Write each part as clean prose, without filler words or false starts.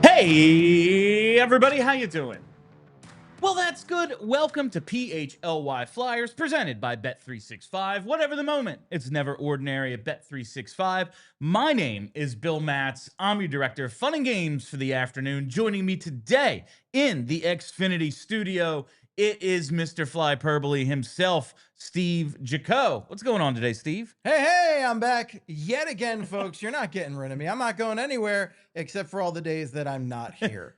Hey, everybody, how you doing? Well, that's good. Welcome to PHLY Flyers, presented by Bet365. Whatever the moment, it's never ordinary at Bet365. My name is Bill Matz. I'm your director of fun and games for the afternoon. Joining me today in the Xfinity studio, it is Mr. Flyperbole himself, Steve Jaco. What's going on today, Steve? Hey, I'm back yet again, folks. You're not getting rid of me. I'm not going anywhere except for all the days that I'm not here.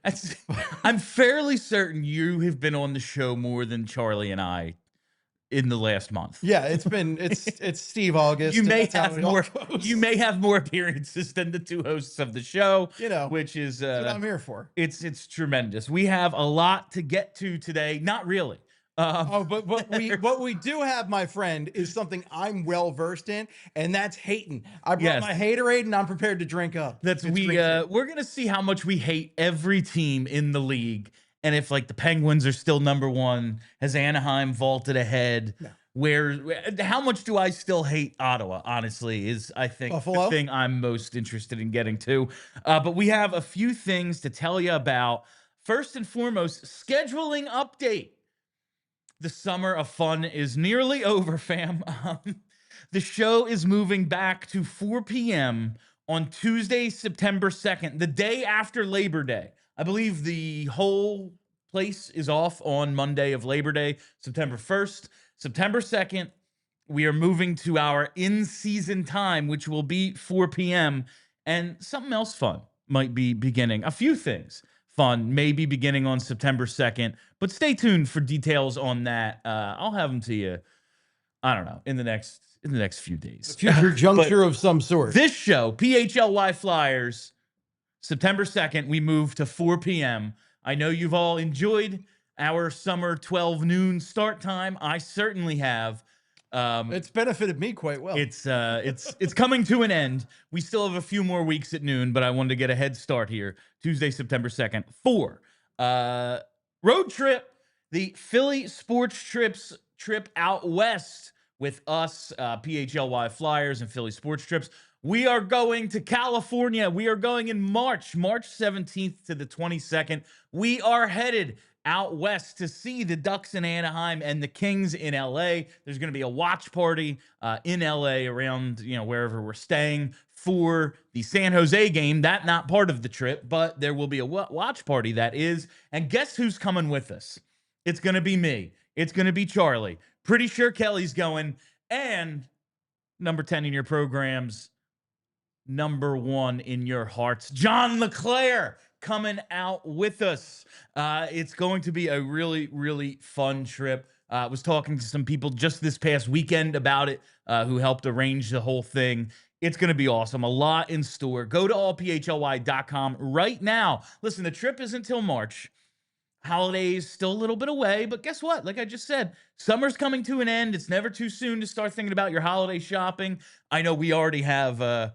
I'm fairly certain you have been on the show more than Charlie and I in the last month. Yeah, it's Steve August. You may have more appearances than the two hosts of the show, which is that's what I'm here for. It's tremendous. We have a lot to get to today. Not really. But what we do have, my friend, is something I'm well versed in, and that's hating. I brought my haterade, and I'm prepared to drink up. We're gonna see how much we hate every team in the league, and if like the Penguins are still number one, has Anaheim vaulted ahead? No. How much do I still hate Ottawa? Honestly, is I think Buffalo? the thing I'm most interested in getting to. But we have a few things to tell you about. First and foremost, scheduling update. The summer of fun is nearly over, fam. The show is moving back to 4 p.m. on Tuesday, September 2nd, the day after Labor Day. I believe the whole place is off on Monday of Labor Day, September 1st. September 2nd, we are moving to our in-season time, which will be 4 p.m. And something else fun might be beginning. A few things fun may be beginning on September 2nd, but stay tuned for details on that. I'll have them to you, I don't know, in the next few days. A future juncture of some sort. This show, PHLY Flyers, September 2nd, we move to 4 p.m. I know you've all enjoyed our summer 12 noon start time. I certainly have. It's benefited me quite well. It's coming to an end. We still have a few more weeks at noon, but I wanted to get a head start here. Tuesday, September 2nd, 4. Road trip, the PHLY Sports trip out west with us, PHLY Flyers and PHLY Sports Trips. We are going to California. We are going in March 17th to the 22nd. We are headed out west to see the Ducks in Anaheim and the Kings in LA. There's going to be a watch party in LA around, wherever we're staying for the San Jose game. That not part of the trip, but there will be a watch party that is. And guess who's coming with us? It's going to be me. It's going to be Charlie. Pretty sure Kelly's going. And number 10 in your programs, number 1 in your hearts, John LeClaire, coming out with us. It's going to be a really, really fun trip. I was talking to some people just this past weekend about it who helped arrange the whole thing. It's going to be awesome. A lot in store. Go to allphly.com right now. Listen, the trip is until March. Holidays still a little bit away, but guess what? Like I just said, summer's coming to an end. It's never too soon to start thinking about your holiday shopping. I know we already have,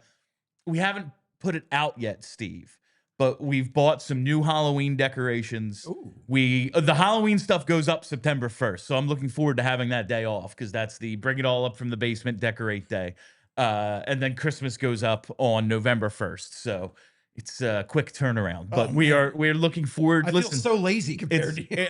we haven't put it out yet, Steve, but we've bought some new Halloween decorations. Ooh. The Halloween stuff goes up September 1st, so I'm looking forward to having that day off because that's the bring it all up from the basement, decorate day. And then Christmas goes up on November 1st, so it's a quick turnaround. But we're looking forward. I feel so lazy compared to you.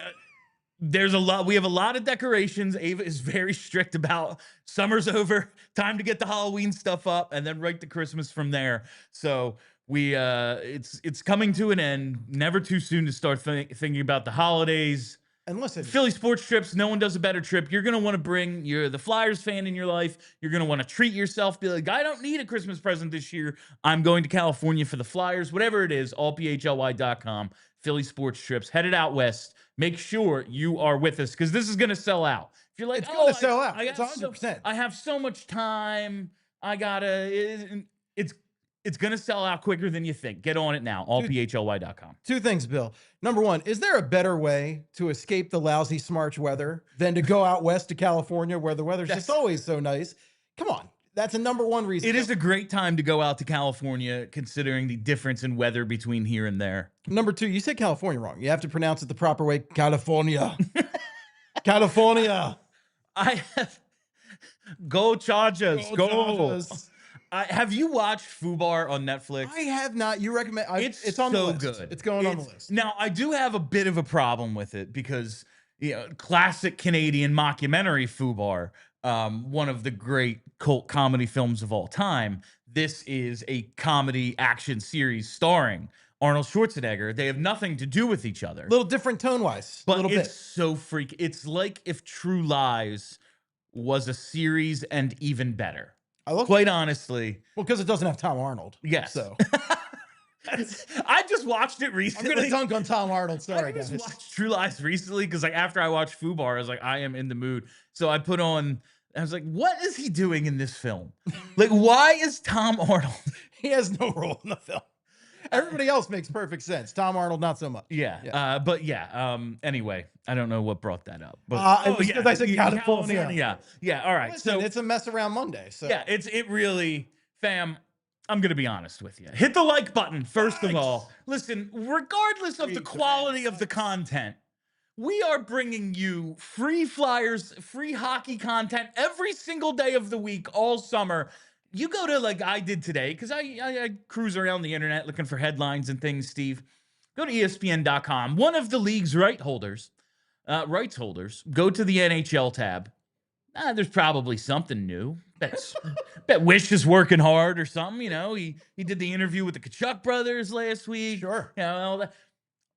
There's a lot. We have a lot of decorations. Ava is very strict about summer's over, time to get the Halloween stuff up, and then right to Christmas from there. So it's coming to an end. Never too soon to start thinking about the holidays. And listen, PHLY Sports Trips, no one does a better trip. You're going to want to bring the Flyers fan in your life. You're going to want to treat yourself. Be like, I don't need a Christmas present this year. I'm going to California for the Flyers. Whatever it is, allphly.com, PHLY Sports Trips, headed out west. Make sure you are with us because this is going to sell out. If you're like, it's going to sell out. It's 100%. I have so much time. It's It's going to sell out quicker than you think. Get on it now. Allphly.com. Two things, Bill. Number one, is there a better way to escape the lousy March weather than to go out west to California where the weather's just always so nice? Come on. That's a number one reason. It is a great time to go out to California, considering the difference in weather between here and there. Number two, you said California wrong. You have to pronounce it the proper way. California. California. I have... Go Chargers. Go. Chargers. Have you watched FUBAR on Netflix? I have not. You recommend? It's on so the list. good. It's going on the list. Now, I do have a bit of a problem with it because, classic Canadian mockumentary FUBAR, one of the great cult comedy films of all time. This is a comedy action series starring Arnold Schwarzenegger. They have nothing to do with each other. A little different tone-wise. But it's so freaky. It's like if True Lies was a series and even better. Quite honestly. Well, because it doesn't have Tom Arnold. Yes. So I just watched it recently. I'm going to dunk on Tom Arnold. Sorry, guys. I just watched True Lies recently because after I watched FUBAR, I was like, I am in the mood. So I put on, I was like, what is he doing in this film? Like, why is Tom Arnold? He has no role in the film. Everybody else makes perfect sense. Tom Arnold, not so much. Yeah. Anyway, I don't know what brought that up. But because I said California. Yeah. All right. Listen, so it's a mess around Monday. So yeah, it really, fam. I'm gonna be honest with you. Hit the like button first of all. Listen, regardless of the quality of the content, we are bringing you free Flyers, free hockey content every single day of the week, all summer. You go to, like I did today, because I cruise around the internet looking for headlines and things, Steve. Go to ESPN.com. One of the league's rights holders, go to the NHL tab. There's probably something new. Bet Wish is working hard or something. He did the interview with the Kachuk brothers last week. Sure.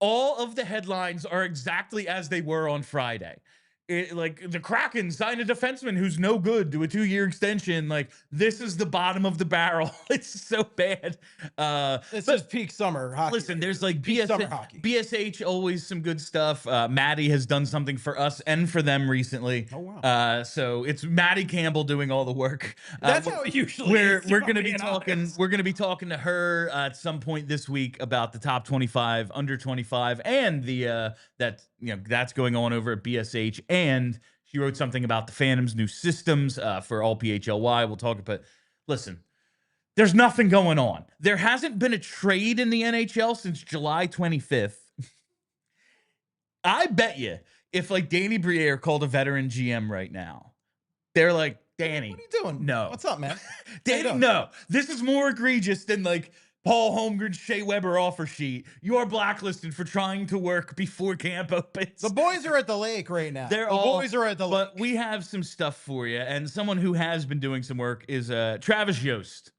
All of the headlines are exactly as they were on Friday. Like the Kraken signed a defenseman who's no good to a 2-year extension. Like, this is the bottom of the barrel. It's so bad. This is peak summer hockey. Listen, there's like BSH, always some good stuff. Maddie has done something for us and for them recently. Oh wow. So it's Maddie Campbell doing all the work. That's how it usually is. We're gonna be talking. Honest. We're gonna be talking to her at some point this week about the top 25, under 25, and the that's going on over at BSH. And she wrote something about the Phantom's new systems for all PHLY. We'll talk about. Listen, there's nothing going on. There hasn't been a trade in the NHL since July 25th. I bet you if like Danny Briere called a veteran GM right now, they're like, Danny, what are you doing? No. What's up, man? Danny, no. This is more egregious than like Paul Holmgren's Shea Weber offer sheet. You are blacklisted for trying to work before camp opens. The boys are at the lake right now. Boys are at the lake. But we have some stuff for you. And someone who has been doing some work is Travis Yost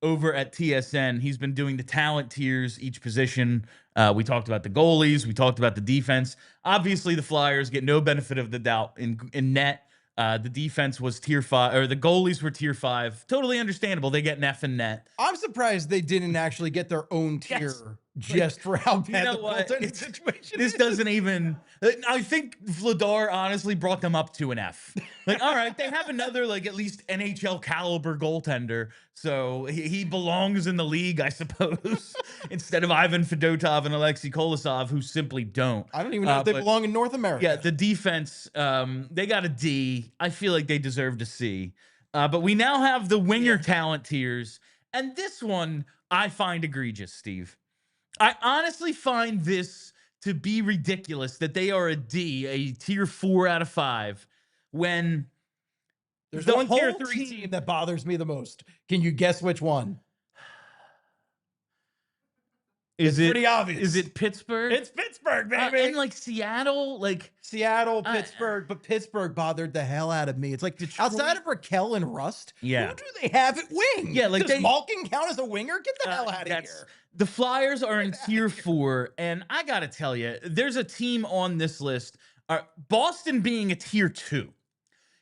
over at TSN. He's been doing the talent tiers, each position. We talked about the goalies. We talked about the defense. Obviously, the Flyers get no benefit of the doubt in net. The defense was tier 5, or the goalies were tier 5. Totally understandable. They get an F in net. I'm surprised they didn't actually get their own tier just for how bad the goaltending situation This doesn't even. I think Vladar honestly brought them up to an F. Like, all right, they have another like at least NHL caliber goaltender, so he belongs in the league, I suppose. Instead of Ivan Fedotov and Alexei Kolosov, who simply don't. I don't even know if they belong in North America. Yeah, the defense, they got a D. I feel like they deserved a C. But we now have the winger talent tiers, and this one I find egregious, Steve. I honestly find this to be ridiculous that they are a D, a tier 4 out of 5, when there's one tier 3 team that bothers me the most. Can you guess which one? It's pretty obvious. Is it Pittsburgh? It's Pittsburgh, baby. And like Seattle, Pittsburgh, but Pittsburgh bothered the hell out of me. It's like Detroit. Outside of Raquel and Rust, who do they have at wing? Yeah, like does Malkin count as a winger? Get the hell out of here. The Flyers are in tier 4, and I gotta tell you, there's a team on this list. Boston being a tier 2.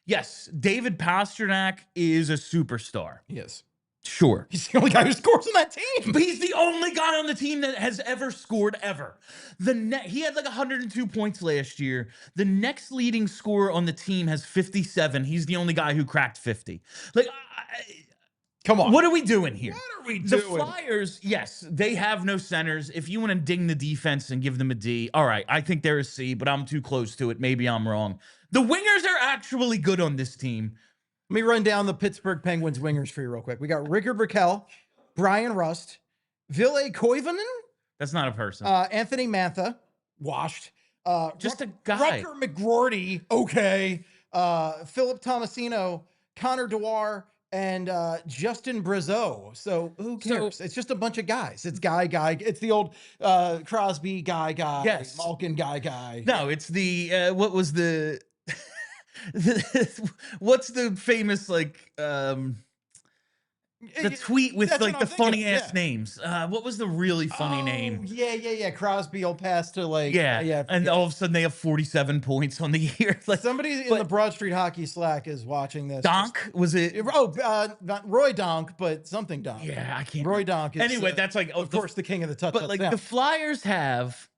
Yes, David Pastrnak is a superstar. Yes. Sure. He's the only guy who scores on that team. But he's the only guy on the team that has ever scored ever. He had like 102 points last year. The next leading scorer on the team has 57. He's the only guy who cracked 50. Like, Come on. What are we doing here? What are we The doing? Flyers, yes, they have no centers. If you want to ding the defense and give them a D, all right, I think they're a C, but I'm too close to it. Maybe I'm wrong. The wingers are actually good on this team. Let me run down the Pittsburgh Penguins wingers for you real quick. We got Rickard Rakell, Brian Rust, Ville Koivunen. That's not a person. Anthony Mantha, washed. Just a guy. Rutger McGroarty, okay. Philip Tomasino, Connor Dewar, and Justin Brazeau. So who cares? It's just a bunch of guys. It's guy. It's the old Crosby guy. Yes. Malkin guy. No, it's the what was the what's the famous the tweet with like the funny ass names. What was the really funny name? Yeah. Crosby will pass to and all of a sudden they have 47 points on the year. Like somebody in the Broad Street Hockey Slack is watching this. Donk was it? Not Roy Donk, but something Donk. Yeah, I can't. Roy Donk. Is, anyway, that's like of course the king of the touch. But like the Flyers have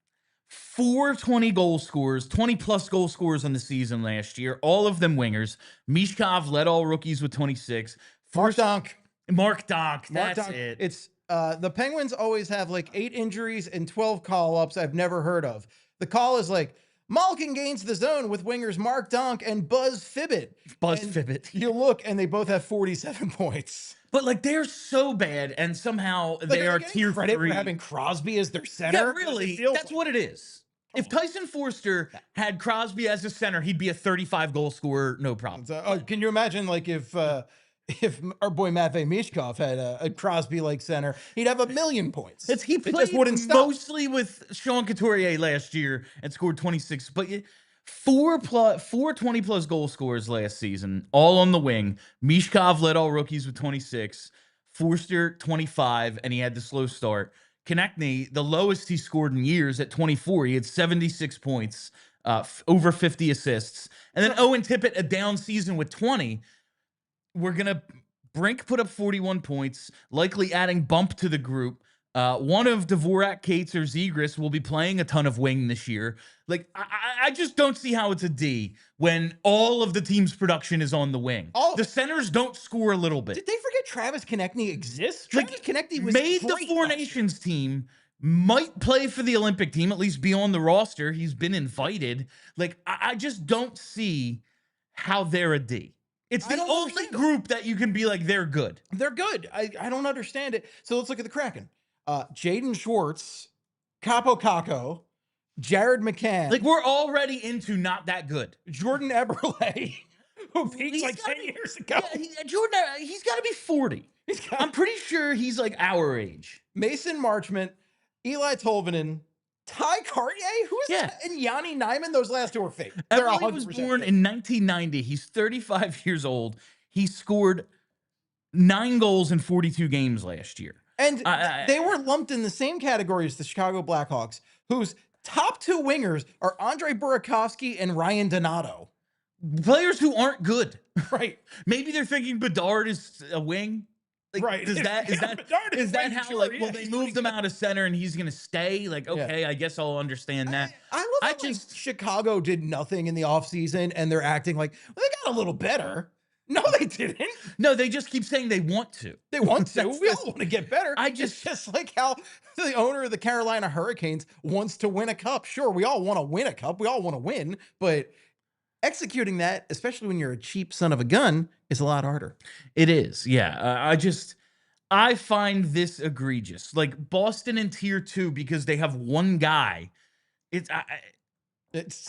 420 goal scorers, 20 plus goal scorers on the season last year. All of them wingers. Michkov led all rookies with 26. Mark Donk, that's it. It's the Penguins always have like 8 injuries and 12 call-ups I've never heard of. The call is like, Malkin gains the zone with wingers Mark Donk and Buzz Fibbett. You look, and they both have 47 points. But like they're so bad, and somehow they are tier 3. For having Crosby as their center? Yeah, really, that's what it is. If Tyson Forster had Crosby as a center, he'd be a 35 goal scorer, no problem. Can you imagine like if our boy Matvei Michkov had a Crosby-like center, he'd have 1,000,000 points. He played mostly with Sean Couturier last year and scored 26. But 4 20-plus goal scorers last season, all on the wing. Michkov led all rookies with 26. Forster, 25, and he had the slow start. Konechny, the lowest he scored in years at 24. He had 76 points, over 50 assists. And then Owen Tippett, a down season with 20. We're going to Brink put up 41 points, likely adding bump to the group. One of Dvorak, Cates, or Zegras will be playing a ton of wing this year. Like, I just don't see how it's a D when all of the team's production is on the wing. The centers don't score a little bit. Did they forget Travis Konechny exists? Travis Konechny was made the Four Nations team, might play for the Olympic team, at least be on the roster. He's been invited. Like, I just don't see how they're a D. It's the only group that you can be like, they're good. They're good. I don't understand it. So let's look at the Kraken. Jaden Schwartz, Capo Caco, Jared McCann. Like, we're already into not that good. Jordan Eberle, who peaked like 10 years ago. Yeah, Jordan, he's got to be 40. I'm pretty sure he's like our age. Mason Marchment, Eli Tolvanen, Ty Cartier, who's that? And Yanni Nyman. Those last two are fake. Eberle was born in 1990. He's 35 years old. He scored 9 goals in 42 games last year. And they were lumped in the same category as the Chicago Blackhawks, whose top 2 wingers are Andre Burakovsky and Ryan Donato. Players who aren't good. Right. Maybe they're thinking Bedard is a wing. Like, right. Is that how, like, well, they moved him out of center and he's going to stay? Like, okay, I guess I'll understand that. I love how Chicago did nothing in the offseason and they're acting like, well, they got a little better. No, they didn't. No, they just keep saying they want to. They want to. We all want to get better. It's just like how the owner of the Carolina Hurricanes wants to win a cup. Sure, we all want to win a cup. We all want to win, but executing that, especially when you're a cheap son of a gun, is a lot harder. It is, yeah. I find this egregious. Like, Boston in tier 2 because they have one guy. It's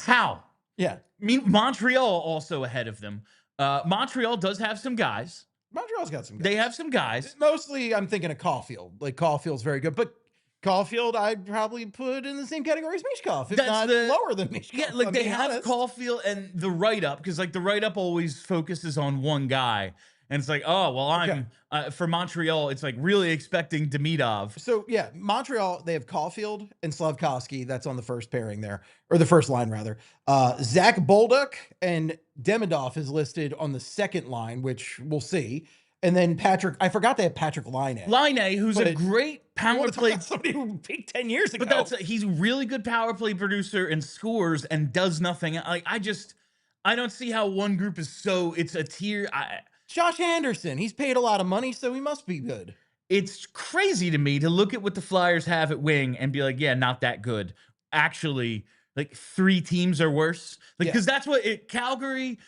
how? Yeah. I mean, Montreal also ahead of them. Montreal does have some guys. Montreal's got some guys. They have some guys. Mostly, I'm thinking of Caulfield. Like, Caulfield's very good, but Caulfield, I'd probably put in the same category as Michkov, if not lower than Michkov. Yeah, like they have Caulfield and the write-up, because like the write-up always focuses on one guy. And it's like, oh, well, I'm for Montreal, it's like really expecting Demidov. So, yeah, Montreal, they have Caulfield and Slavkovsky. That's on the first pairing there, or the first line, rather. Zach Bolduc and Demidov is listed on the second line, which we'll see. And then Patrick, I forgot they have Patrick Laine. Who's a great power play. Somebody who peaked 10 years ago. But he's a really good power play producer and scores and does nothing. Like, I don't see how one group is it's a tier. Josh Anderson, he's paid a lot of money, so he must be good. It's crazy to me to look at what the Flyers have at wing and be like, yeah, not that good. Actually, like 3 teams are worse. Like, because that's what Calgary,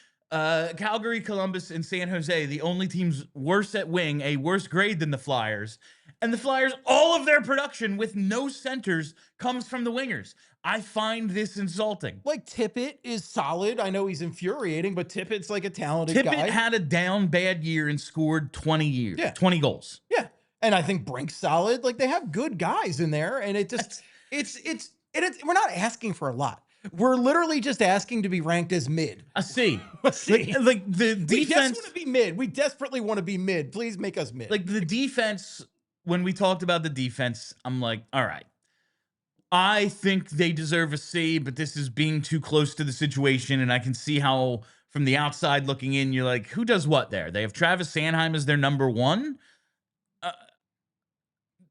Columbus, and San Jose, the only teams worse at wing, a worse grade than the Flyers. And the Flyers, all of their production with no centers comes from the wingers. I find this insulting. Like Tippett is solid. I know he's infuriating, but Tippett's like a talented guy. Tippett had a down bad year and scored 20 goals. Yeah. And I think Brink's solid. Like they have good guys in there. And it just, we're not asking for a lot. We're literally just asking to be ranked as mid. A C. C. Like the defense. We just want to be mid. We desperately want to be mid. Please make us mid. Like the defense, when we talked about the defense, I'm like, all right. I think they deserve a C, but this is being too close to the situation. And I can see how from the outside looking in, you're like, who does what there? They have Travis Sanheim as their number 1.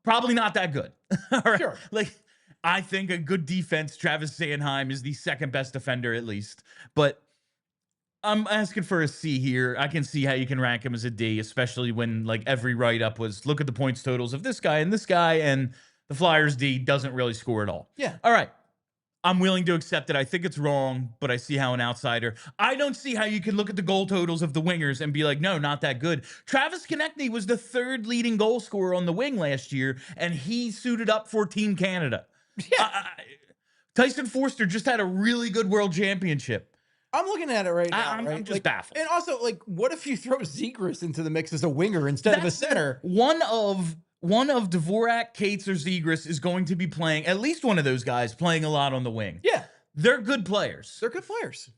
Probably not that good. All right. Sure. Like, I think a good defense, Travis Sanheim is the second best defender at least. But I'm asking for a C here. I can see how you can rank him as a D, especially when like every write-up was look at the points totals of this guy, and the Flyers D doesn't really score at all. Yeah. All right. I'm willing to accept it. I think it's wrong, but I see how an outsider. I don't see how you can look at the goal totals of the wingers and be like, no, not that good. Travis Konechny was the 3rd leading goal scorer on the wing last year, and he suited up for Team Canada. Yeah. Tyson Forster just had a really good world championship. I'm looking at it right now. I'm just baffled. And also, like, what if you throw Zegras into the mix as a winger instead of a center? One of Dvorak, Cates, or Zegras is going to be playing, at least one of those guys playing a lot on the wing. Yeah. They're good players. They're good players.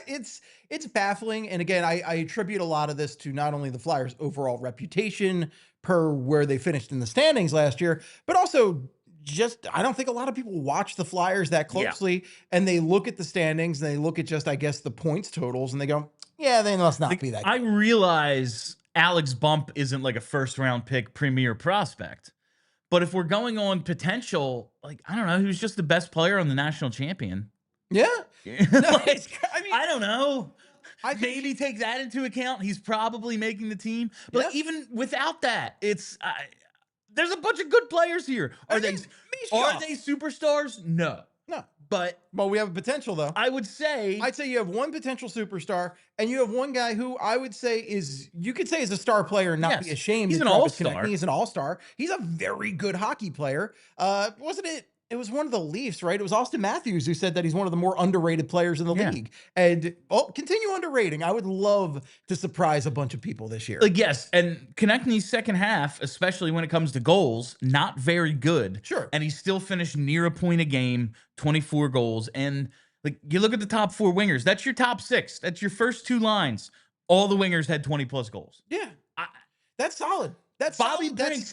It's baffling. And again, I attribute a lot of this to not only the Flyers' overall reputation per where they finished in the standings last year, but also just, I don't think a lot of people watch the Flyers that closely, and they look at the standings and they look at just, I guess, the points totals and they go, yeah, they must not be that good. I realize Alex Bump isn't like a 1st-round pick premier prospect. But if we're going on potential, like, I don't know, who's just the best player on the national champion? Yeah. No, I don't know. Maybe take that into account. He's probably making the team. But even without that, it's there's a bunch of good players here. Are they superstars? No. But we have a potential, though. I'd say you have one potential superstar, and you have one guy who I would say you could say is a star player and not be ashamed. He's an all-star. He's an all-star. He's a very good hockey player. Wasn't it? It was one of the Leafs, right? It was Austin Matthews who said that he's one of the more underrated players in the league. And continue underrating. I would love to surprise a bunch of people this year. Like, yes, and Konechny's second half, especially when it comes to goals, not very good. Sure. And he still finished near a point a game, 24 goals. And like, you look at the top 4 wingers, that's your top 6. That's your first 2 lines. All the wingers had 20+ goals. Yeah. That's solid. That's Bobby Brink.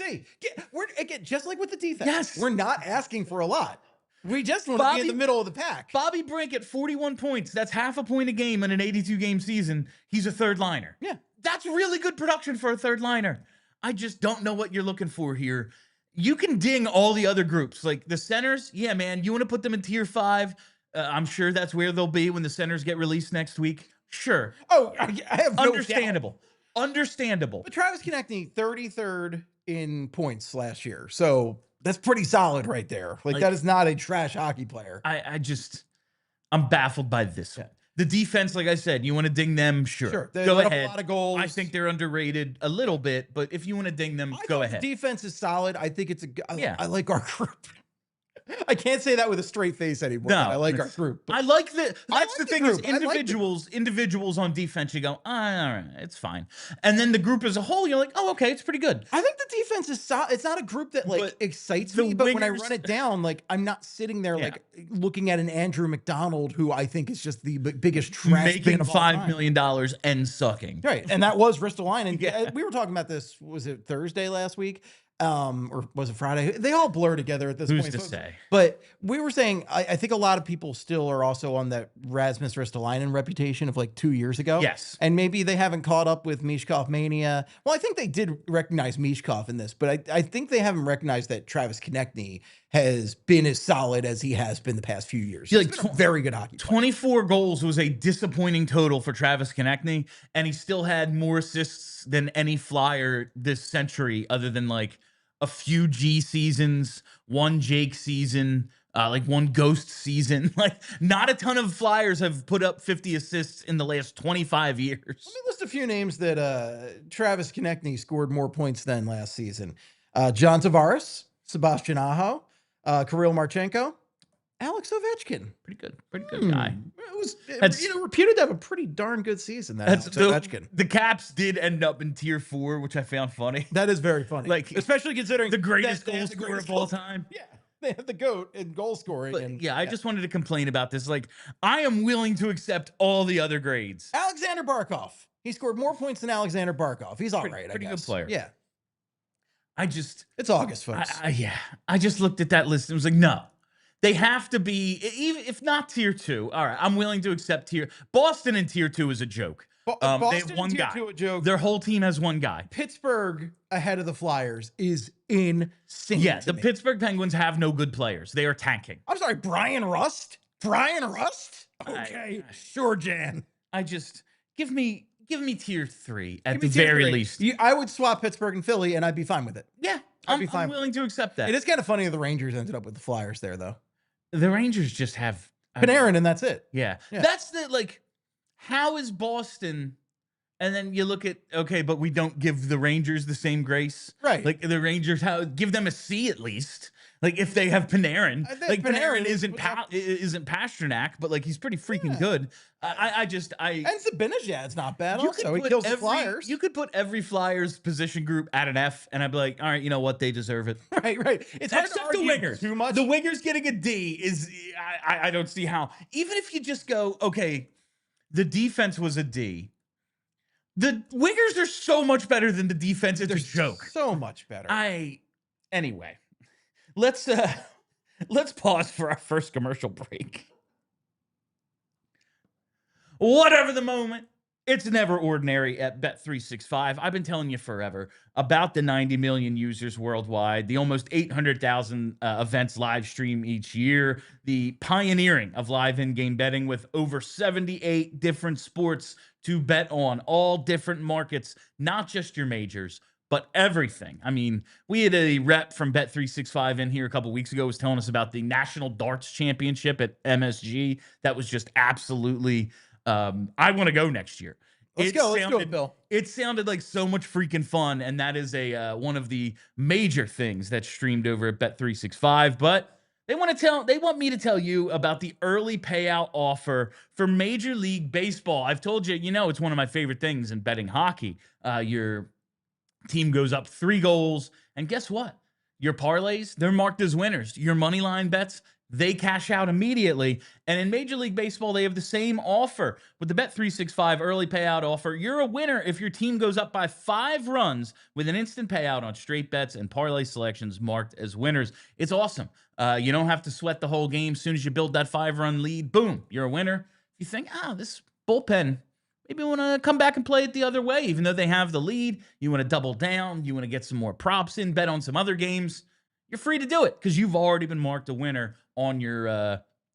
We're again, just like with the defense. Yes. We're not asking for a lot. We just want to be in the middle of the pack. Bobby Brink at 41 points. That's half a point a game in an 82-game season. He's a 3rd liner. Yeah. That's really good production for a 3rd liner. I just don't know what you're looking for here. You can ding all the other groups. Like the centers, yeah, man, you want to put them in tier 5. I'm sure that's where they'll be when the centers get released next week. Sure. Oh, I have no Understandable. doubt. Understandable. But Travis Konechny, 33rd in points last year. So that's pretty solid right there. Like that is not a trash hockey player. I'm baffled by this one. The defense, like I said, you want to ding them, sure. They go let ahead. up a lot of goals. I think they're underrated a little bit, but if you want to ding them, go ahead. The defense is solid. I think I like our group. I can't say that with a straight face anymore. No, I like our group. I like the. That's the thing is group. individuals on defense. You go, all right, it's fine, and then the group as a whole, you're like, oh, okay, it's pretty good. I think the defense is solid. It's not a group that excites me, but when I run it down, like I'm not sitting there like looking at an Andrew McDonald who I think is just the biggest trash making $5 million and sucking. Right, and that was Ristolainen. We were talking about this. Was it Thursday last week? or was it Friday? They all blur together at this Who's point. to say? But we were saying, I think a lot of people still are also on that Rasmus Ristolainen reputation of like 2 years ago. Yes. And maybe they haven't caught up with Michkov mania. Well, I think they did recognize Michkov in this, but I think they haven't recognized that Travis Konechny has been as solid as he has been the past few years. He's been a very good hockey player. 24 goals was a disappointing total for Travis Konechny, and he still had more assists than any Flyer this century, other than like a few G seasons, one Jake season, like one Ghost season. Like, not a ton of Flyers have put up 50 assists in the last 25 years. Let me list a few names that Travis Konechny scored more points than last season. John Tavares, Sebastian Aho, Kirill Marchenko, Alex Ovechkin. Pretty good guy. It was, reputed to have a pretty darn good season. That's Ovechkin. The Caps did end up in tier 4, which I found funny. That is very funny. Like, especially considering the greatest goal scorer of all time. Yeah. They have the GOAT in goal scoring. But, I just wanted to complain about this. Like, I am willing to accept all the other grades. Alexander Barkov. He scored more points than Alexander Barkov. He's all right, Pretty I guess. good player. Yeah. It's August, folks. I just looked at that list and was like, no. They have to be, even if not tier 2. All right, I'm willing to accept tier. Boston in tier 2 is a joke. Boston they have one in tier guy. 2 a joke. Their whole team has one guy. Pittsburgh ahead of the Flyers is insane. Yeah, the Pittsburgh Penguins have no good players. They are tanking. I'm sorry, Brian Rust? Okay, sure, Jan. Give me tier 3 at the very least. I would swap Pittsburgh and Philly, and I'd be fine with it. Yeah, I'm willing to accept that. It is kind of funny that the Rangers ended up with the Flyers there, though. The Rangers just have Panarin, and that's it. Yeah. That's the, like, how is Boston? And then you look at, okay, but we don't give the Rangers the same grace. Right. Like, the Rangers, give them a C at least. Like, if they have Panarin. Like, Panarin isn't Pasternak, but, like, he's pretty freaking good. And Zibanejad's not bad also. He kills the Flyers. You could put every Flyers position group at an F, and I'd be like, all right, you know what? They deserve it. Right. It's hard to argue the wingers. Too much. The wingers getting a D is, I don't see how. Even if you just go, okay, the defense was a D. The wingers are so much better than the defense. It's a joke. So much better. Anyway, let's pause for our first commercial break. Whatever the moment, it's never ordinary at Bet365. I've been telling you forever about the 90 million users worldwide, the almost 800,000 events live stream each year, the pioneering of live in-game betting with over 78 different sports to bet on, all different markets, not just your majors, but everything. I mean, we had a rep from Bet365 in here a couple weeks ago, was telling us about the National Darts Championship at MSG. That was just absolutely... I want to go next year. Let's go, Bill. It sounded like so much freaking fun, and that is one of the major things that's streamed over at Bet365. But they want me to tell you about the early payout offer for Major League Baseball. I've told you, it's one of my favorite things in betting hockey. Your team goes up 3 goals, and guess what? Your parlays, they're marked as winners. Your money line bets, they cash out immediately. And in Major League Baseball, they have the same offer. With the Bet365 early payout offer, you're a winner if your team goes up by 5 runs with an instant payout on straight bets and parlay selections marked as winners. It's awesome. You don't have to sweat the whole game. As soon as you build that 5-run lead, boom, you're a winner. If you think, this bullpen, maybe you want to come back and play it the other way. Even though they have the lead, you want to double down, you want to get some more props in, bet on some other games, you're free to do it because you've already been marked a winner on your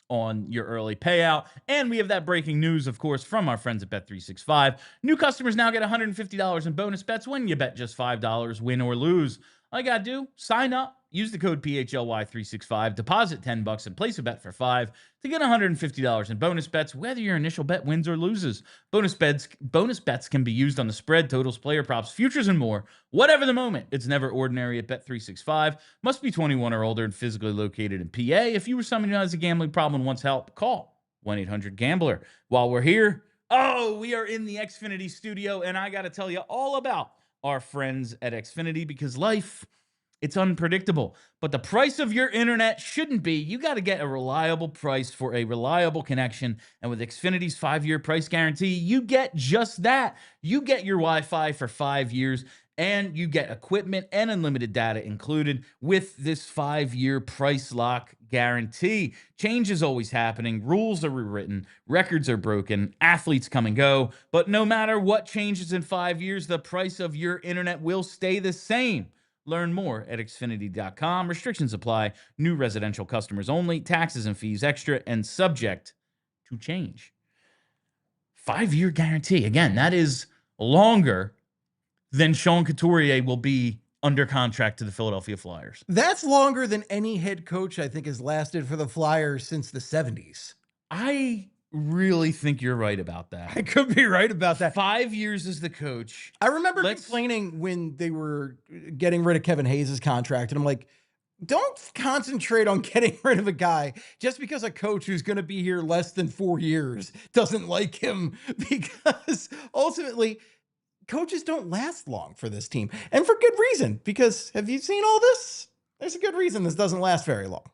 early payout. And we have that breaking news, of course, from our friends at Bet365. New customers now get $150 in bonus bets when you bet just $5, win or lose. All you got to do, sign up, use the code PHLY365, deposit $10 and place a bet for $5 to get $150 in bonus bets, whether your initial bet wins or loses. Bonus bets can be used on the spread, totals, player props, futures, and more. Whatever the moment, it's never ordinary at Bet365. Must be 21 or older and physically located in PA. If you or someone who has a gambling problem and wants help, call 1-800-GAMBLER. While we're here, we are in the Xfinity studio, and I got to tell you all about our friends at Xfinity because life, it's unpredictable, but the price of your internet shouldn't be. You got to get a reliable price for a reliable connection. And with Xfinity's 5-year price guarantee, you get just that. You get your Wi-Fi for 5 years And you get equipment and unlimited data included with this 5-year price lock guarantee. Change is always happening. Rules are rewritten. Records are broken. Athletes come and go. But no matter what changes in 5 years, the price of your internet will stay the same. Learn more at Xfinity.com. Restrictions apply. New residential customers only. Taxes and fees extra and subject to change. 5-year guarantee. Again, that is longer than Sean Couturier will be under contract to the Philadelphia Flyers. That's longer than any head coach I think has lasted for the Flyers since the 70s. I really think you're right about that. I could be right about that. 5 years as the coach. I remember complaining when they were getting rid of Kevin Hayes' contract, and I'm like, don't concentrate on getting rid of a guy just because a coach who's going to be here less than 4 years doesn't like him, because ultimately coaches don't last long for this team, and for good reason, because have you seen all this? There's a good reason this doesn't last very long.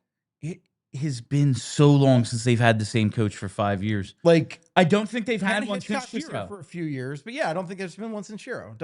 It has been so long since they've had the same coach for 5 years. Like, I don't think they've had one since Shiro. For a few years, but yeah, I don't think there's been one since Shiro.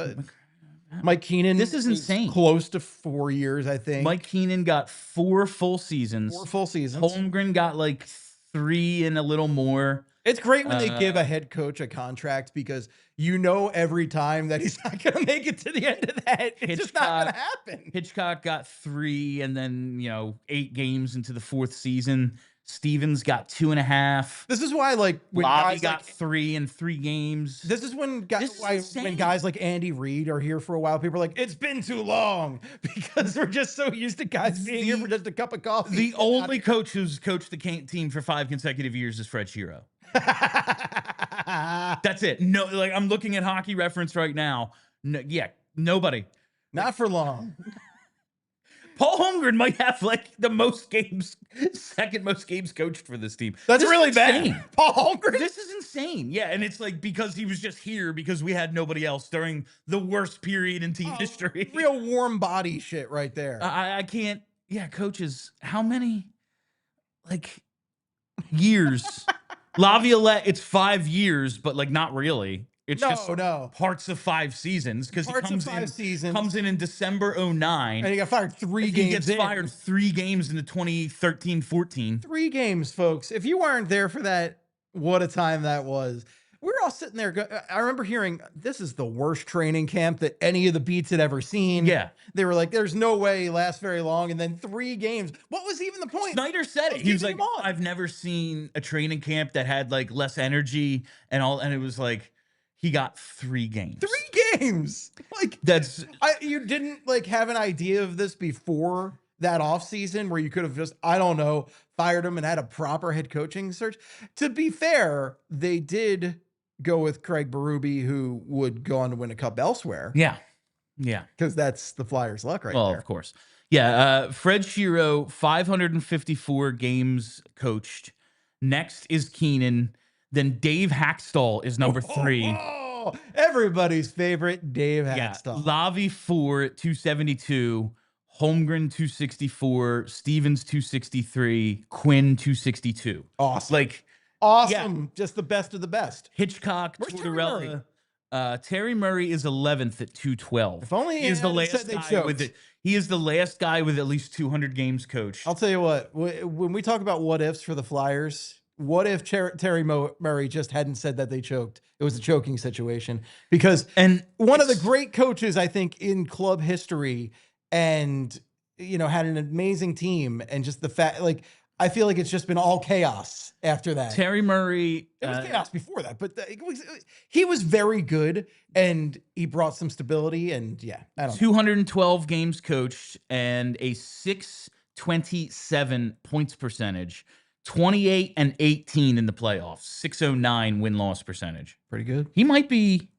Mike Keenan, this is insane. Close to 4 years, I think. Mike Keenan got 4 full seasons. 4 full seasons. Holmgren got like 3 and a little more. It's great when they give a head coach a contract, because you know every time that he's not going to make it to the end of that. It's just not going to happen. Hitchcock got 3, and then 8 games into the 4th season. Stevens got 2.5. This is why, like, when Bobby got 3 in 3 games. This is when guys like Andy Reid are here for a while. People are like, it's been too long, because we're just so used to guys being here for just a cup of coffee. The only coach who's coached the team for 5 consecutive years is Fred Shiro. That's it. No, like, I'm looking at Hockey Reference right now. No, nobody. Not for long. Paul Holmgren might have like the most games, second most games coached for this team. That's really bad. Paul Holmgren? This is insane. Yeah, and it's like because he was just here because we had nobody else during the worst period in team history. Real warm body shit right there. I can't. Yeah, coaches, how many years? Laviolette, it's 5 years, but like not really. It's just parts of 5 seasons, because he comes in December 2009. And he got fired 3 games. He gets fired 3 games in the 2013-14. 3 games, folks. If you weren't there for that, what a time that was. We were all sitting there. I remember hearing, this is the worst training camp that any of the beats had ever seen. Yeah. They were like, there's no way he lasts very long. And then 3 games. What was even the point? Snyder said it. He was like, I've never seen a training camp that had like less energy and all. And it was like, he got 3 games. 3 games. Like, you didn't like have an idea of this before that offseason where you could have just, I don't know, fired him and had a proper head coaching search. To be fair, they did go with Craig Berube, who would go on to win a cup elsewhere. Yeah. Yeah. Because that's the Flyers' luck there. Of course. Yeah. Fred Shiro, 554 games coached. Next is Keenan. Then Dave Hackstall is number 3. Everybody's favorite, Dave Hackstall. Lavi 4, 272. Holmgren 264. Stevens 263. Quinn 262. Awesome. Awesome. Yeah. Just the best of the best. Hitchcock, Tortorella. Terry Murray is 11th at 212. If only he is the last guy with it. He is the last guy with at least 200 games coached. I'll tell you what, when we talk about what ifs for the Flyers, what if Terry Murray just hadn't said that they choked? It was a choking situation, because one of the great coaches, I think, in club history, and had an amazing team, and just the fact, like, I feel like it's just been all chaos after that. Terry Murray. It was chaos before that, but he was very good, and he brought some stability. And I don't know. 212 games coached and a 627 points percentage, 28 and 18 in the playoffs, 609 win-loss percentage. Pretty good. He might be.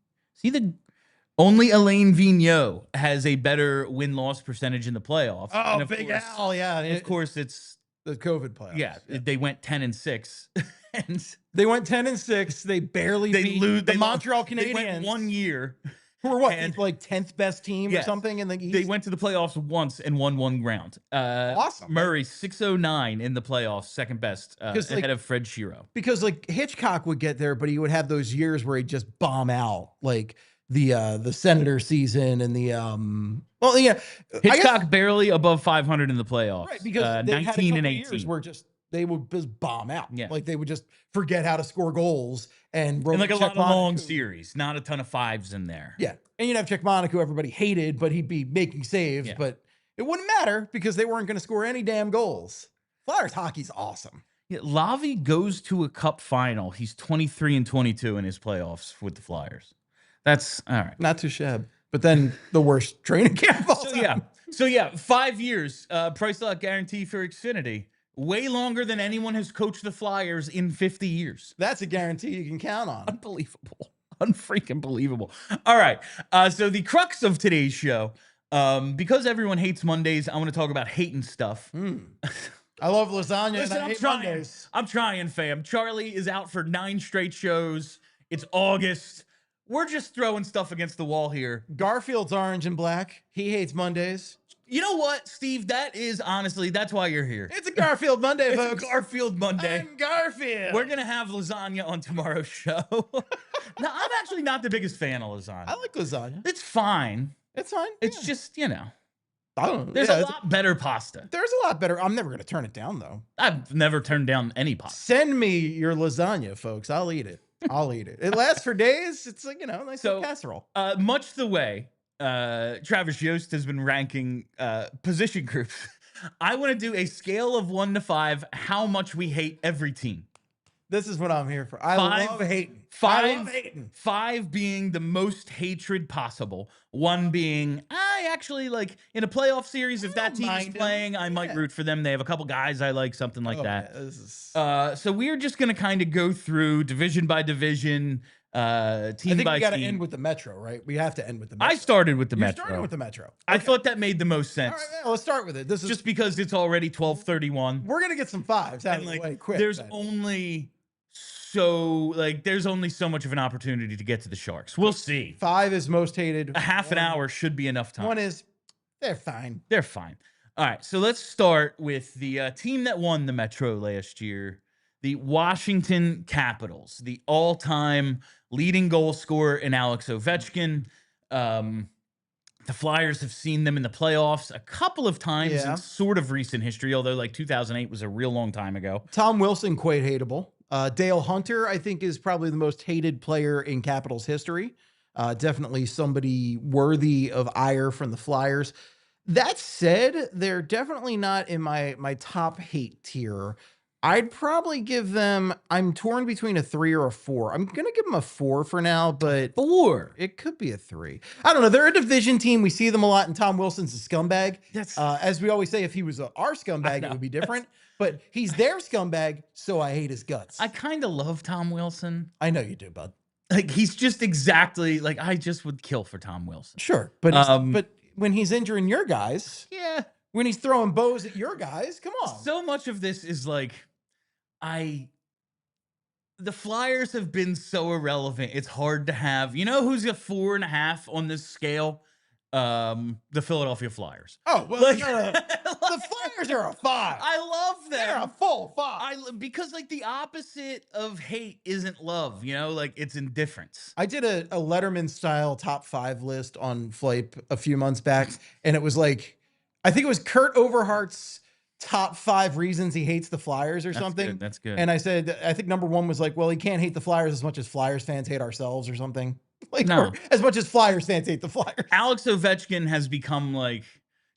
Only Alain Vigneault has a better win-loss percentage in the playoffs. Oh, Big Al, yeah. Of course, it's the COVID playoffs. Yeah, they went 10-6, and they went 10-6. They barely beat the Montreal Canadiens. They went 1 year. Who were what? Like 10th best team or something in the East? They went to the playoffs once and won 1 round. Awesome. Murray 609 in the playoffs, second best, ahead of Fred Shiro. Because like Hitchcock would get there, but he would have those years where he'd just bomb out. Like the Senator season and the well, yeah, I guess, Hitchcock barely above 500 in the playoffs. right, because they had a 19 couple and of years 18. where they would just bomb out. Yeah. Like they would just forget how to score goals and like a lot of Czechmanek, long series, not a ton of fives in there. Yeah. And you'd have Czechmanek, who everybody hated, but he'd be making saves, Yeah. but it wouldn't matter because they weren't going to score any damn goals. Flyers hockey's awesome. Yeah, Lavi goes to a cup final. He's 23 and 22 in his playoffs with the Flyers. That's all right. Not too shabby. But then the worst training camp of all time. So yeah, 5 years, price lock guarantee for Xfinity. Way longer than anyone has coached the Flyers in 50 years. That's a guarantee you can count on. Unbelievable. Unfreaking believable. All right. So the crux of today's show, because everyone hates Mondays, I want to talk about hating stuff. I love lasagna. Listen, and I hate Mondays. I'm trying, fam. Charlie is out for 9 straight shows. It's August. We're just throwing stuff against the wall here. Garfield's orange and black. He hates Mondays. You know what, Steve? That is honestly, that's why you're here. It's a Garfield Monday, It's folks. a Garfield Monday. I'm Garfield. We're going to have lasagna on tomorrow's show. Now, I'm actually not the biggest fan of lasagna. I like lasagna. It's fine. It's fine. It's just, I don't know. There's a lot better pasta. There's a lot better. I'm never going to turn it down, though. I've never turned down any pasta. Send me your lasagna, folks. I'll eat it. I'll eat it. It lasts for days. It's like, nice little casserole. Much the way Travis Yost has been ranking position groups, I want to do a scale of 1 to 5, how much we hate every team. This is what I'm here for. I love hating. 5 being the most hatred possible. 1 being, I actually like in a playoff series, if that team is playing, I might root for them. They have a couple guys I like, something like that. Yeah, so we're just going to kind of go through division by division, team I think by we got to team. end with the Metro, right? We have to end with the Metro. I started with the You Metro. started with the Metro. I thought that made the most sense. All right, yeah, let's start with it. This is Just because it's already 12:31. We're gonna get some 5s out of the way quick. There's only so much of an opportunity to get to the Sharks. We'll see. 5 is most hated. A half an hour should be enough time. 1 is they're fine. They're fine. All right, so let's start with the team that won the Metro last year, the Washington Capitals, the all-time leading goal scorer in Alex Ovechkin. The Flyers have seen them in the playoffs a couple of times in sort of recent history, although like 2008 was a real long time ago. Tom Wilson, quite hateable. Dale Hunter, I think, is probably the most hated player in Capitals history. Definitely somebody worthy of ire from the Flyers. That said, they're definitely not in my top hate tier. I'd probably give them, I'm torn between a 3 or a 4. I'm going to give them a 4 for now, but 4. It could be a 3. I don't know. They're a division team. We see them a lot, and Tom Wilson's a scumbag. As we always say, if he was our scumbag, it would be different. But he's their scumbag, so I hate his guts. I kind of love Tom Wilson. I know you do, bud. Like, he's just exactly, like, I just would kill for Tom Wilson. Sure, but when he's injuring your guys, when he's throwing bows at your guys, come on. So much of this is like, the Flyers have been so irrelevant. It's hard to have, who's a 4.5 on this scale? The Philadelphia Flyers. Oh, well, the Flyers are a 5. I love them. They're a full 5. Because like the opposite of hate isn't love, like it's indifference. I did a Letterman style top 5 list on Flype a few months back, and it was like, I think it was Kurt Overhart's top 5 reasons he hates the Flyers or something. That's good. And I said, I think number 1 was like, well, he can't hate the Flyers as much as Flyers fans hate ourselves or something. Like, no. As much as Flyers fans hate the Flyers. Alex Ovechkin has become like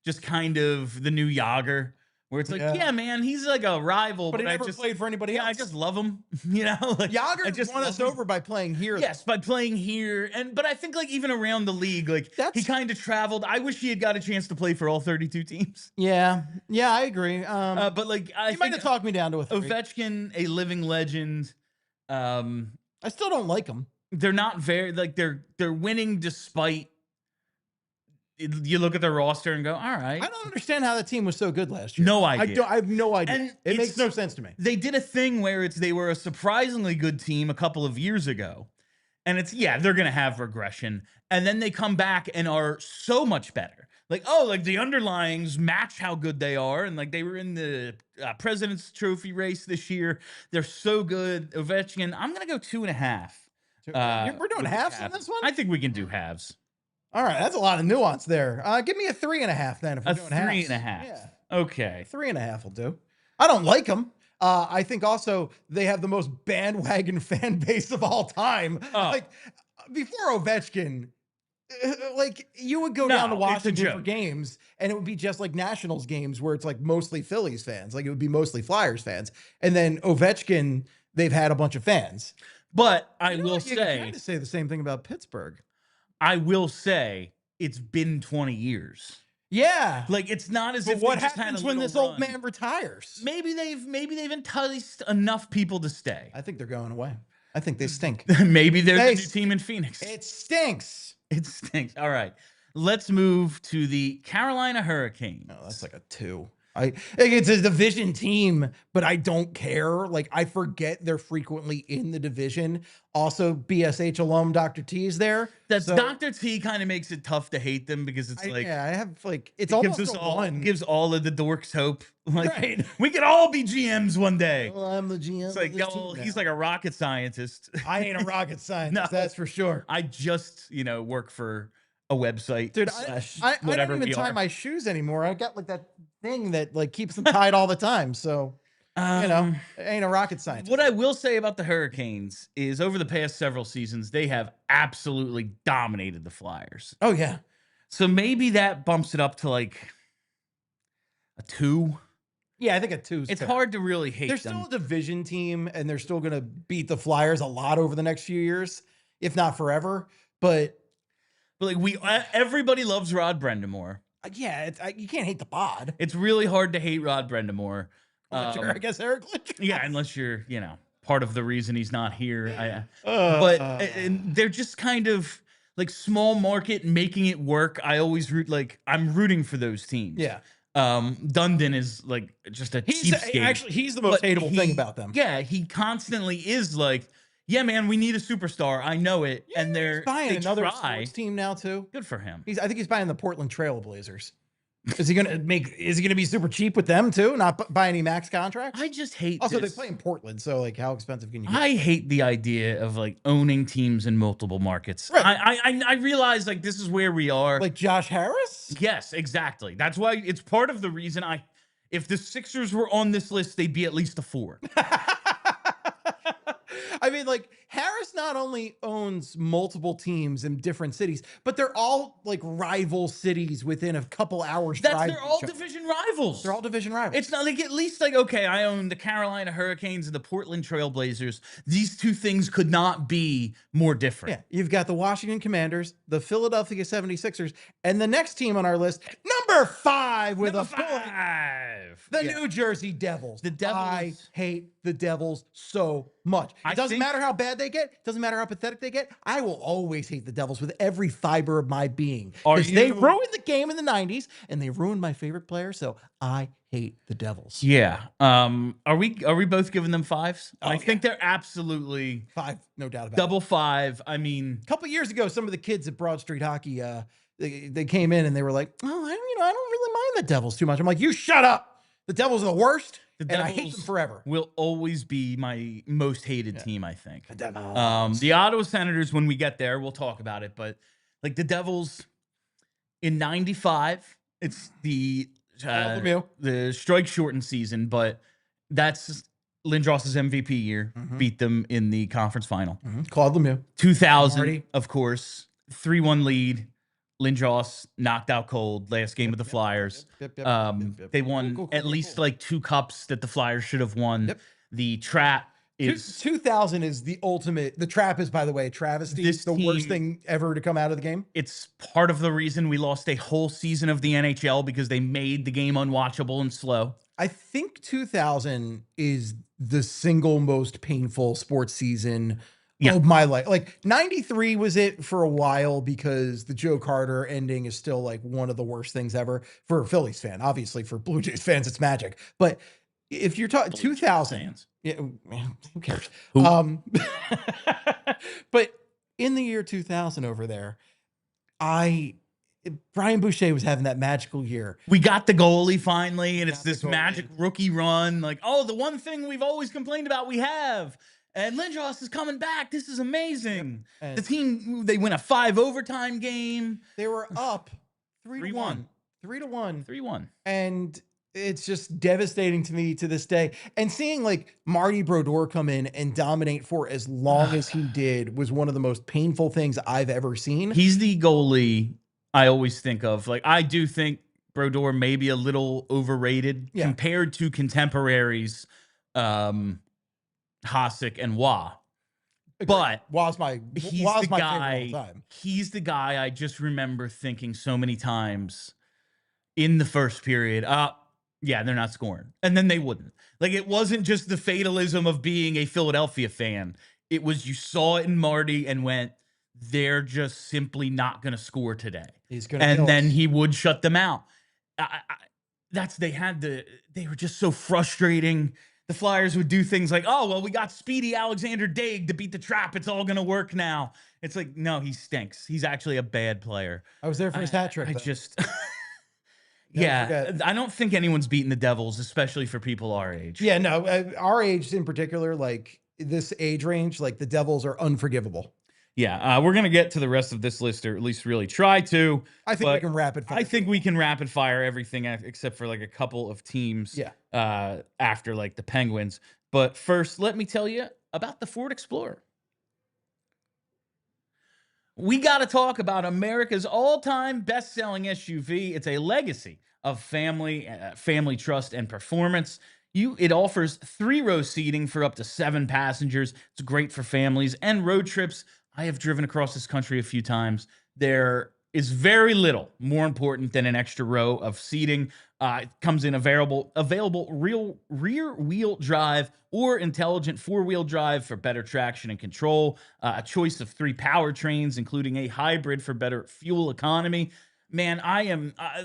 just kind of the new Yager, where it's like, yeah man, he's like a rival, but he never played for anybody else. I just love him, like Yager just won us over by playing here. Yes, by playing here, but I think like even around the league, like he kind of traveled. I wish he had got a chance to play for all 32 teams. Yeah, I agree. But like, you might have talked me down to a 3. Ovechkin, a living legend. I still don't like him. They're not very like they're winning despite. You look at the roster and go, all right. I don't understand how the team was so good last year. No idea. I have no idea. And it makes no sense to me. They did a thing where they were a surprisingly good team a couple of years ago. And they're going to have regression. And then they come back and are so much better. Like, the underlyings match how good they are. And like they were in the President's Trophy race this year. They're so good. Ovechkin, I'm going to go 2.5. We're doing with the halves on Caps. this one? I think we can do halves. All right, that's a lot of nuance there. Give me a 3.5 then if we're doing halves. 3.5. Yeah, Okay. 3.5 will do. I don't like them. I think also they have the most bandwagon fan base of all time. Oh. Like before Ovechkin, like you would go down to No, it's a Washington for joke. games and it would be just like Nationals games where it's like mostly Phillies fans. Like it would be mostly Flyers fans. And then Ovechkin, they've had a bunch of fans. But I will You can say, kind of say the same thing about Pittsburgh. it's been 20 years. Yeah. Like it's not as But if what they just had happens a when little this old run. man retires? Maybe they've enticed enough people to stay. I think they're going away. I think they stink. Maybe they're They the new team in Phoenix. It stinks. It stinks. All right. Let's move to the Carolina Hurricanes. No, that's like a 2. It's a division team, but I don't care. Like I forget they're frequently in the division. Also, BSH alum Dr. T is there. That's So Dr. T kind of makes it tough to hate them because it's like I have like it's it gives almost us a all 1. gives all of the dorks hope. Like Right. we could all be GMs one day. Well, I'm the GM. It's like, of this well, team he's now. like a rocket scientist. I ain't a rocket scientist, No. that's for sure. I just, work for a website. Dude, slash I whatever don't even we tie are. my shoes anymore. I got like that thing that like keeps them tied all the time. So, it ain't a rocket scientist. What I will say about the Hurricanes is over the past several seasons, they have absolutely dominated the Flyers. Oh, yeah. So maybe that bumps it up to like a 2. Yeah, I think a 2 is It's fair. hard to really hate They're them. still a division team, and they're still going to beat the Flyers a lot over the next few years, if not forever. But But like everybody loves Rod Brendamore. yeah, you can't hate the bod. It's really hard to hate Rod Brendamore. I guess Eric Lindros. Yeah, unless you're, part of the reason he's not here. And they're just kind of like small market making it work. I always I'm rooting for those teams. Yeah. Dundon is like just a cheapskate. He's the most But hateable thing about them. Yeah, he constantly is like, yeah, man, we need a superstar. I know it. Yeah, and he's buying they another try. sports team now too. Good for him. I think he's buying the Portland Trail Blazers. Is he gonna be super cheap with them too? Not buy any max contracts? I just hate Also, this. they play in Portland, so like how expensive can you get? I hate the idea of like owning teams in multiple markets. Right. I realize like this is where we are. Like Josh Harris? Yes, exactly. That's why it's part of the reason if the Sixers were on this list, they'd be at least a 4. I mean, like Harris not only owns multiple teams in different cities, but they're all like rival cities within a couple hours drive. They're all division rivals. They're all division rivals. It's not like at least like, okay, I own the Carolina Hurricanes and the Portland Trail Blazers. These two things could not be more different. Yeah, you've got the Washington Commanders, the Philadelphia 76ers, and the next team on our list, number 5 with Number a point, 5. the New Jersey Devils. The Devils. I hate the Devils so much. It doesn't matter how bad they get. Doesn't matter how pathetic they get. I will always hate the Devils with every fiber of my being. Because they ruined the game in the 90s, and they ruined my favorite player, so I hate the Devils. Yeah. Are we both giving them 5s? Oh, I think they're absolutely 5, no doubt about it. double 5. I mean, A couple years ago, some of the kids at Broad Street Hockey, they came in and they were like, "Oh, I don't really mind the Devils too much." I'm like, "You shut up! The Devils are the worst, and I hate them forever." Will always be my most hated team, I think. The Devils. The Ottawa Senators, when we get there, we'll talk about it. But like the Devils in '95, it's the strike shortened season, but that's Lindros's MVP year. Beat them in the conference final. Claude Lemieux. 2000, Marty. of course, 3-1 lead. Lindros knocked out cold last game of the Flyers. Yep. They won at least like 2 cups that the Flyers should have won. Yep. The trap is 2000 is the ultimate. The trap is, by the way, travesty. This The worst team- thing ever to come out of the game. it's part of the reason we lost a whole season of the NHL because they made the game unwatchable and slow. I think 2000 is the single most painful sports season of my life. Like 93 was it for a while because the Joe Carter ending is still like one of the worst things ever for a Phillies fan. Obviously for Blue Jays fans, it's magic. But if you're talking 2000, fans. yeah, man, who cares? Who? But in the year 2000 over there, Brian Boucher was having that magical year. We got the goalie finally, and it's Got the this goalie. magic rookie run. Like, oh, the one thing we've always complained about, we have. And Lindros is coming back. This is amazing. Yep. The team, they win a 5 overtime game. They were up 3-1. 3-1. 3-1. And it's just devastating to me to this day. And seeing like Marty Brodeur come in and dominate for as long as he did was one of the most painful things I've ever seen. He's the goalie I always think of. Like, I do think Brodeur may be a little overrated compared to contemporaries, Hasek and Wah. But Wah's my favorite all time. He's the guy I just remember thinking so many times in the first period, yeah, they're not scoring. And then they wouldn't. Like, it wasn't just the fatalism of being a Philadelphia fan. It was, you saw it in Marty and went, they're just simply not going to score today. He's going to And then he would shut them out. They were just so frustrating. The Flyers would do things like, oh, well, we got Speedy Alexander Daig to beat the trap. It's all going to work now. It's like, no, he stinks. He's actually a bad player. I was there for his hat trick. Yeah, I don't think anyone's beaten the Devils, especially for people our age. Yeah, no, our age in particular, like this age range, like the Devils are unforgivable. Yeah, we're going to get to the rest of this list, or at least really try to. I think we can rapid fire. I think we can rapid fire everything except for like a couple of teams after like the Penguins. But first, let me tell you about the Ford Explorer. We got to talk about America's all-time best-selling SUV. It's a legacy of family trust, and performance. It offers 3-row seating for up to 7 passengers. It's great for families and road trips. I have driven across this country a few times. There is very little more important than an extra row of seating. It comes in available rear-wheel drive or intelligent 4-wheel drive for better traction and control. A choice of 3 powertrains, including a hybrid for better fuel economy. Man,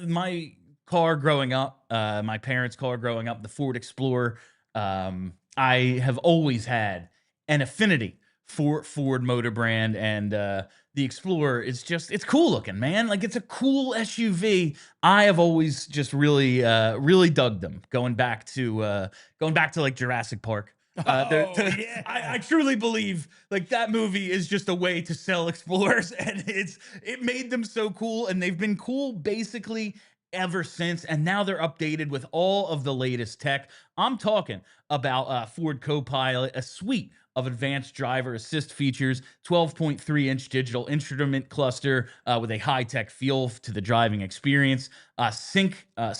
my car growing up, my parents' car growing up, the Ford Explorer, I have always had an affinity for Ford Motor Brand, and the Explorer is it's cool looking, man. Like, it's a cool SUV. I have always just really dug them. Going back to like Jurassic Park. I truly believe like that movie is just a way to sell Explorers, and it made them so cool, and they've been cool basically ever since, and now they're updated with all of the latest tech. I'm talking about Ford Copilot, a suite of advanced driver assist features, 12.3-inch digital instrument cluster with a high-tech feel to the driving experience, Sync 4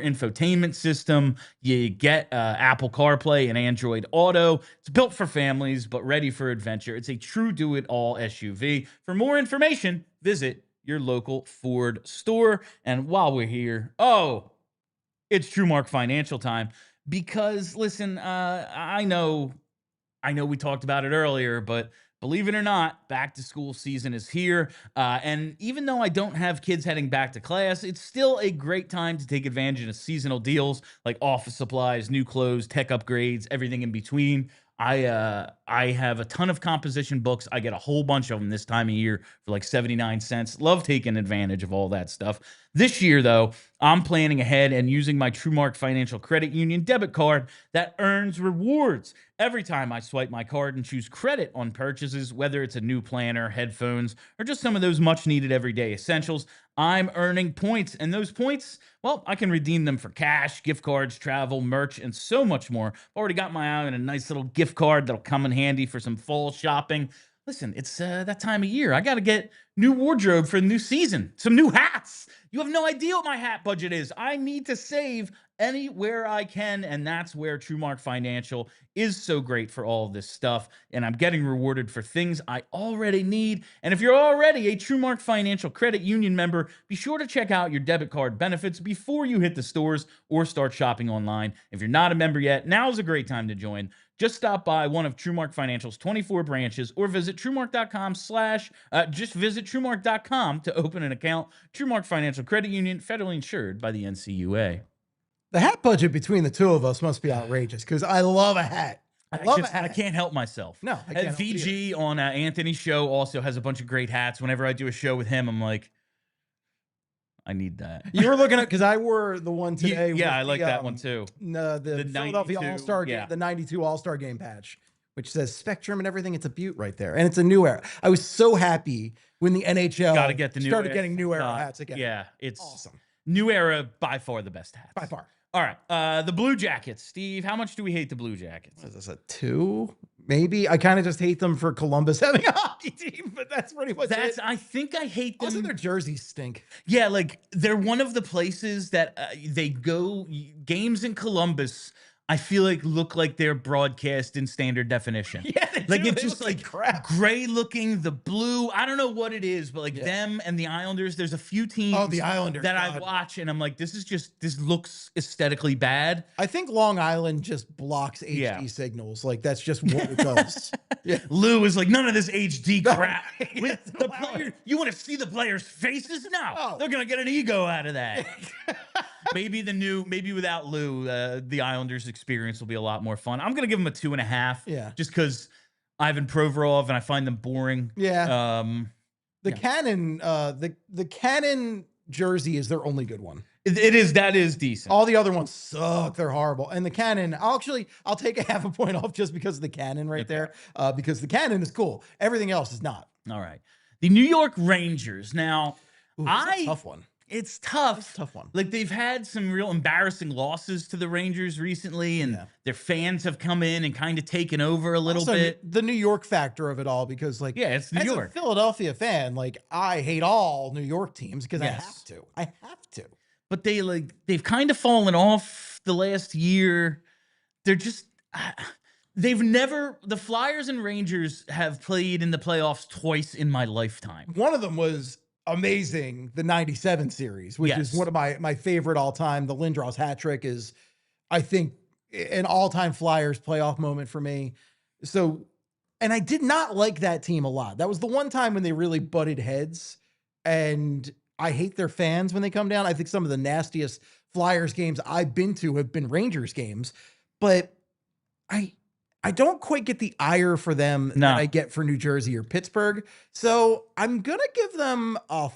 infotainment system. You get Apple CarPlay and Android Auto. It's built for families, but ready for adventure. It's a true do-it-all SUV. For more information, visit your local Ford store. And while we're here, it's TrueMark Financial time. Because, listen, I know we talked about it earlier, but believe it or not, back to school season is here. And even though I don't have kids heading back to class, it's still a great time to take advantage of seasonal deals like office supplies, new clothes, tech upgrades, everything in between. I have a ton of composition books. I get a whole bunch of them this time of year for like 79 cents. Love taking advantage of all that stuff. This year, though, I'm planning ahead and using my TrueMark Financial Credit Union debit card that earns rewards. Every time I swipe my card and choose credit on purchases, whether it's a new planner, headphones, or just some of those much-needed everyday essentials, I'm earning points. And those points, well, I can redeem them for cash, gift cards, travel, merch, and so much more. I've already got my eye on a nice little gift card that'll come in handy for some fall shopping. Listen, it's that time of year. I got to get new wardrobe for the new season. Some new hats. You have no idea what my hat budget is. I need to save anywhere I can, and that's where TrueMark Financial is so great for all of this stuff. And I'm getting rewarded for things I already need. And if you're already a TrueMark Financial Credit Union member, be sure to check out your debit card benefits before you hit the stores or start shopping online. If you're not a member yet, now's a great time to join. Just stop by one of TrueMark Financial's 24 branches or visit TrueMark.com just visit TrueMark.com to open an account. TrueMark Financial Credit Union, federally insured by the NCUA. The hat budget between the two of us must be outrageous because I love a hat. I can't help myself. No, I can't. VG on Anthony's show also has a bunch of great hats. Whenever I do a show with him, I'm like, I need that. You were looking at, because I wore the one today. Yeah, I like that one too. The Philadelphia All-Star game, yeah. the 92 All-Star game patch which says Spectrum and everything. It's a beaut right there. And it's a new era. I was so happy when the NHL started getting new era hats again. Yeah, it's awesome. New era, by far the best hats. By far. All right. The Blue Jackets. Steve, how much do we hate the Blue Jackets? What is this, a 2? Maybe. I kind of just hate them for Columbus having a hockey team, but that's pretty much it. I think I hate them. Also, their jerseys stink. Yeah, like they're one of the places that they go games in Columbus. I feel like look like they're broadcast in standard definition. Yeah, like do. it's just like crap. Gray looking, the blue. I don't know what it is, but like them and the Islanders. There's a few teams the Islanders that I watch, and I'm like, this looks aesthetically bad. I think Long Island just blocks HD signals. Like that's just what it does. Lou is like, none of this HD crap. You want to see the players' faces? No, they're gonna get an ego out of that. Maybe without Lou, the Islanders experience will be a lot more fun. I'm gonna give them a 2.5. Yeah, just because Ivan Provorov and I find them boring. Yeah. The Cannon, the Cannon jersey is their only good one. It is. That is decent. All the other ones suck. They're horrible. And the Cannon, I'll take a half a point off just because of the Cannon right there. Because the Cannon is cool. Everything else is not. All right. The New York Rangers. Now, that's a tough one. It's tough. That's a tough one. Like they've had some real embarrassing losses to the Rangers recently, and their fans have come in and kind of taken over a little bit. The New York factor of it all, because like it's New York. As a Philadelphia fan, like I hate all New York teams because I have to. But they've kind of fallen off the last year. They're just the Flyers and Rangers have played in the playoffs twice in my lifetime. One of them was amazing, the 97 series, which is one of my favorite all time. The Lindros hat trick is, I think, an all-time Flyers playoff moment for me. So, and I did not like that team a lot. That was the one time when they really butted heads, and I hate their fans when they come down. I think some of the nastiest Flyers games I've been to have been Rangers games, but I don't quite get the ire for them that I get for New Jersey or Pittsburgh. So I'm going to give them a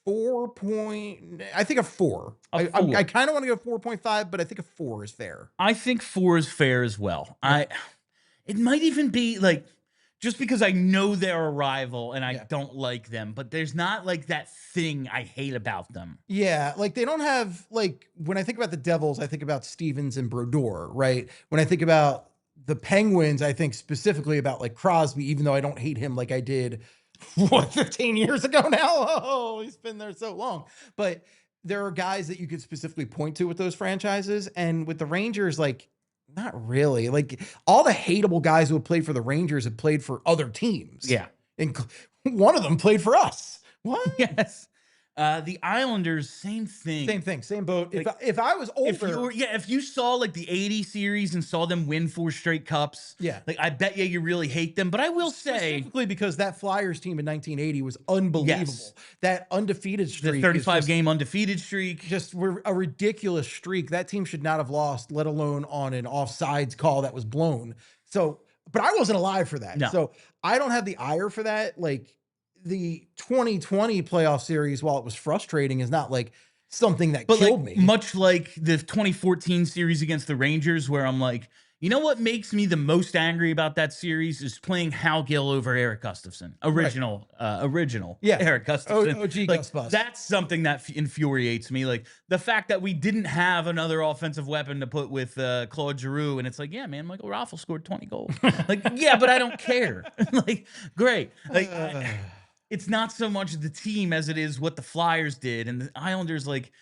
4 point. I think a 4. I kind of want to go 4.5, but I think a 4 is fair. I think 4 is fair as well. It might even be like, just because I know they're a rival and I don't like them, but there's not like that thing I hate about them. Yeah. Like they don't have, like, when I think about the Devils, I think about Stevens and Brodeur, right? When I think about the Penguins, I think specifically about like Crosby, even though I don't hate him like I did 15 years ago now. Oh, he's been there so long. But there are guys that you could specifically point to with those franchises. And with the Rangers, like, not really. Like all the hateable guys who have played for the Rangers have played for other teams. Yeah. And one of them played for us. What? Yes. The Islanders, same thing. Same boat. Like, if I was older, if you saw like the 80 series and saw them win 4 straight cups, like I bet you really hate them. But I will say, specifically because that Flyers team in 1980 was unbelievable. That undefeated streak, the 35-game undefeated streak, just a ridiculous streak. That team should not have lost, let alone on an offsides call that was blown. So, but I wasn't alive for that. No. So I don't have the ire for that. Like, the 2020 playoff series, while it was frustrating, is not like something that killed me. Much like the 2014 series against the Rangers, where I'm like, you know what makes me the most angry about that series is playing Hal Gill over Eric Gustafsson. Original Eric Gustafsson. OG Gus. That's something that infuriates me. Like the fact that we didn't have another offensive weapon to put with Claude Giroux, and it's like, yeah, man, Michael Raffl scored 20 goals. Like, yeah, but I don't care. Like, great. Like. It's not so much the team as it is what the Flyers did. And the Islanders, like,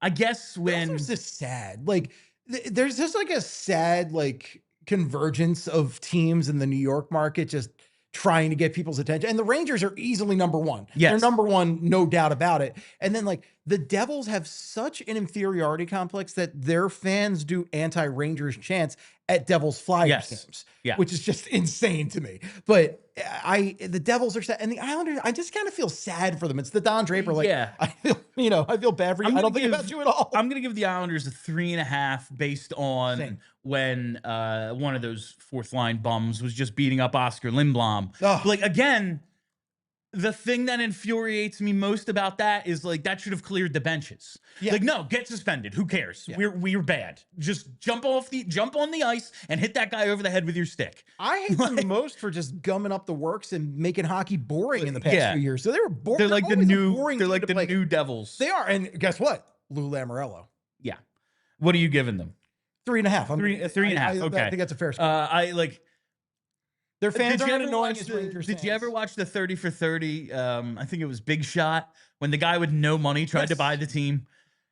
I guess when... There's just sad. Like, there's just like a sad, like, convergence of teams in the New York market just trying to get people's attention. And the Rangers are easily number one. Yes. They're number one, no doubt about it. And then, like, the Devils have such an inferiority complex that their fans do anti-Rangers chants at Devils Flyers games, which is just insane to me. But the Devils are sad, and the Islanders, I just kind of feel sad for them. It's the Don Draper, like, I feel bad for you. I don't think about you at all. I'm gonna give the Islanders a 3.5 based on when one of those fourth line bums was just beating up Oscar Lindblom. Like, again, the thing that infuriates me most about that is like that should have cleared the benches. Yeah. Like, no, get suspended. Who cares? Yeah. We're bad. Just jump on the ice and hit that guy over the head with your stick. I hate them the most for just gumming up the works and making hockey boring in the past Yeah. few years. So they were boring. They're like the new play. new Devils. They are, and guess what? Lou Lamoriello. Yeah. What are you giving them? 3.5. Three and a half. Okay. I think that's a fair score. Their fans are annoying as Rangers Did you fans. ever watch the 30 for 30? I think it was Big Shot when the guy with no money tried to buy the team.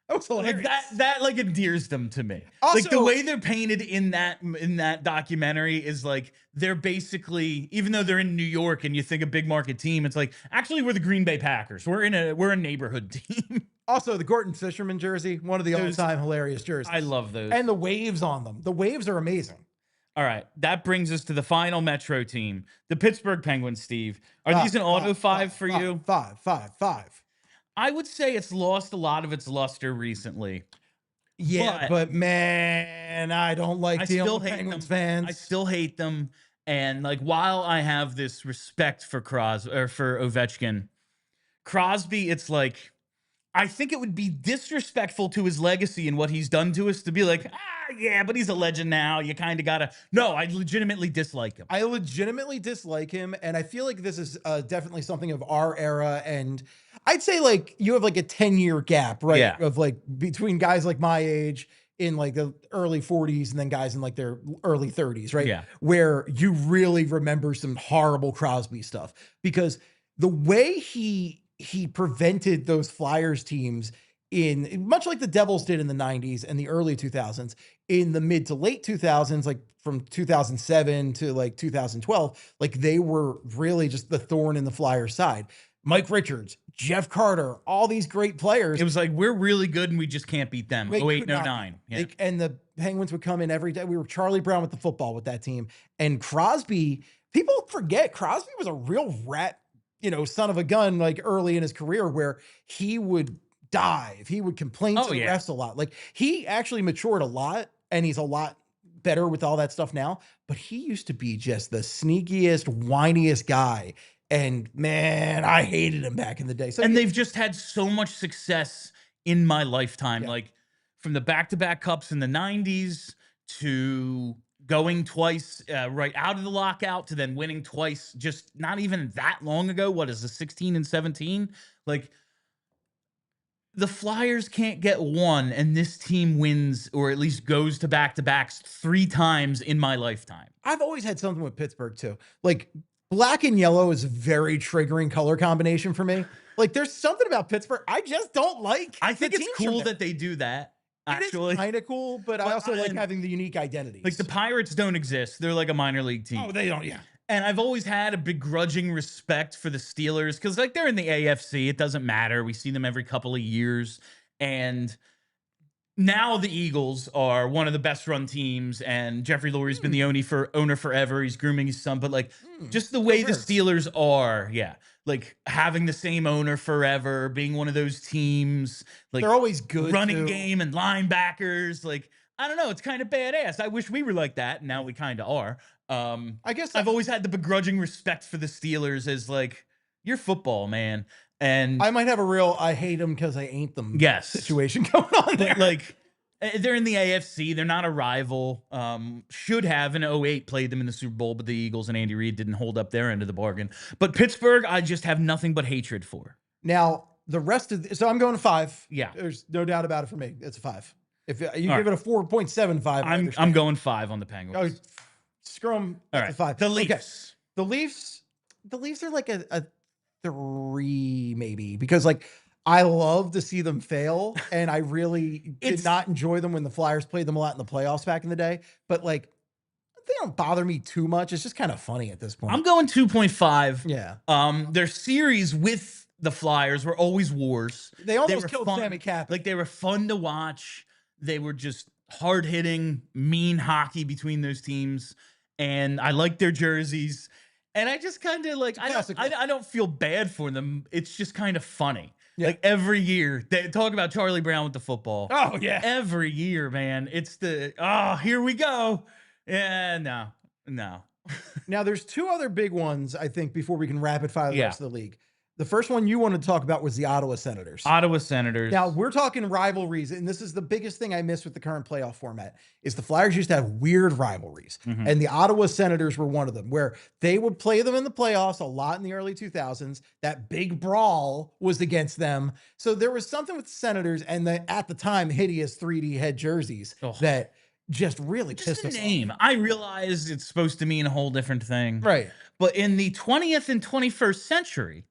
That was hilarious. Like that like endears them to me. Also, like the way they're painted in that documentary is like they're basically, even though they're in New York and you think a big market team, it's like actually we're the Green Bay Packers. We're a neighborhood team. Also, the Gordon Fisherman jersey, one of the all-time hilarious jerseys. I love those. And the waves on them. The waves are amazing. All right, that brings us to the final Metro team, the Pittsburgh Penguins. Steve, are these an auto five for you? Five. I would say it's lost a lot of its luster recently. Yeah, but man, I don't like dealing with Penguins fans. I still hate them. And like, while I have this respect for for Ovechkin, Crosby, it's like, I think it would be disrespectful to his legacy and what he's done to us to be like, yeah, but he's a legend now. You kind of gotta. No, I legitimately dislike him. I legitimately dislike him, and I feel like this is definitely something of our era. And I'd say like you have like a 10-year gap, right? Yeah. Of like between guys like my age in like the early 40s and then guys in like their early 30s, right? Yeah. Where you really remember some horrible Crosby stuff because the way he prevented those Flyers teams in much like the Devils did in the 90s and the early 2000s, in the mid to late 2000s, like from 2007 to like 2012, like they were really just the thorn in the Flyers side. Mike Richards, Jeff Carter, all these great players. It was like, we're really good and we just can't beat them. 08 and 09. Yeah. And the Penguins would come in every day. We were Charlie Brown with the football with that team. And Crosby, people forget Crosby was a real rat, son of a gun, like early in his career where he would dive. He would complain to the refs a lot. Like he actually matured a lot and he's a lot better with all that stuff now, but he used to be just the sneakiest, whiniest guy. And man, I hated him back in the day. So they've just had so much success in my lifetime. Like from the back-to-back cups in the 90s to going twice right out of the lockout to then winning twice just not even that long ago. What is the 16 and 17? Like the Flyers can't get one and this team wins or at least goes to back-to-backs 3 times in my lifetime. I've always had something with Pittsburgh too. Like black and yellow is a very triggering color combination for me. Like there's something about Pittsburgh I just don't like. I think it's cool that they do that. Actually, it is kind of cool, but I also like having the unique identities. Like the Pirates don't exist. They're like a minor league team. Oh, they don't, yeah. And I've always had a begrudging respect for the Steelers because like they're in the AFC. It doesn't matter. We see them every couple of years. And now the Eagles are one of the best run teams. And Jeffrey Lurie's been the owner forever. He's grooming his son. But like just the way the Steelers are, like having the same owner forever, being one of those teams, like they're always good running game and linebackers. Like, I don't know. It's kind of badass. I wish we were like that. Now we kind of are. I guess I've always had the begrudging respect for the Steelers as like, you're football, man. And I might have a real, I hate them because I ain't them situation going on there. Like, they're in the AFC. They're not a rival. Should have in 08 played them in the Super Bowl, but the Eagles and Andy Reid didn't hold up their end of the bargain. But Pittsburgh, I just have nothing but hatred for. Now, the rest of so I'm going 5. Yeah. There's no doubt about it for me. It's a 5. If you give it a 4.75, I'm going 5 on the Penguins. Oh, screw them. All right. 5. The Leafs. Okay. The Leafs are like a 3 maybe because like I love to see them fail, and I really did not enjoy them when the Flyers played them a lot in the playoffs back in the day. But like, they don't bother me too much. It's just kind of funny at this point. I'm going 2.5. Yeah. Their series with the Flyers were always wars. They almost killed Sammy Cap. Like they were fun to watch. They were just hard hitting, mean hockey between those teams, and I like their jerseys. And I just kind of like I don't feel bad for them. It's just kind of funny. Yeah. Like every year they talk about Charlie Brown with the football. Oh yeah. Every year, man. It's here we go. Yeah, no. Now there's 2 other big ones, I think, before we can rapid fire the rest of the league. The first one you wanted to talk about was the Ottawa Senators. Ottawa Senators. Now we're talking rivalries, and this is the biggest thing I miss with the current playoff format is the Flyers used to have weird rivalries, and the Ottawa Senators were one of them, where they would play them in the playoffs a lot in the early 2000s. That big brawl was against them, so there was something with the Senators and the at the time hideous 3D head jerseys that just really pissed us off. I realize it's supposed to mean a whole different thing, Right? But in the 20th and 21st century,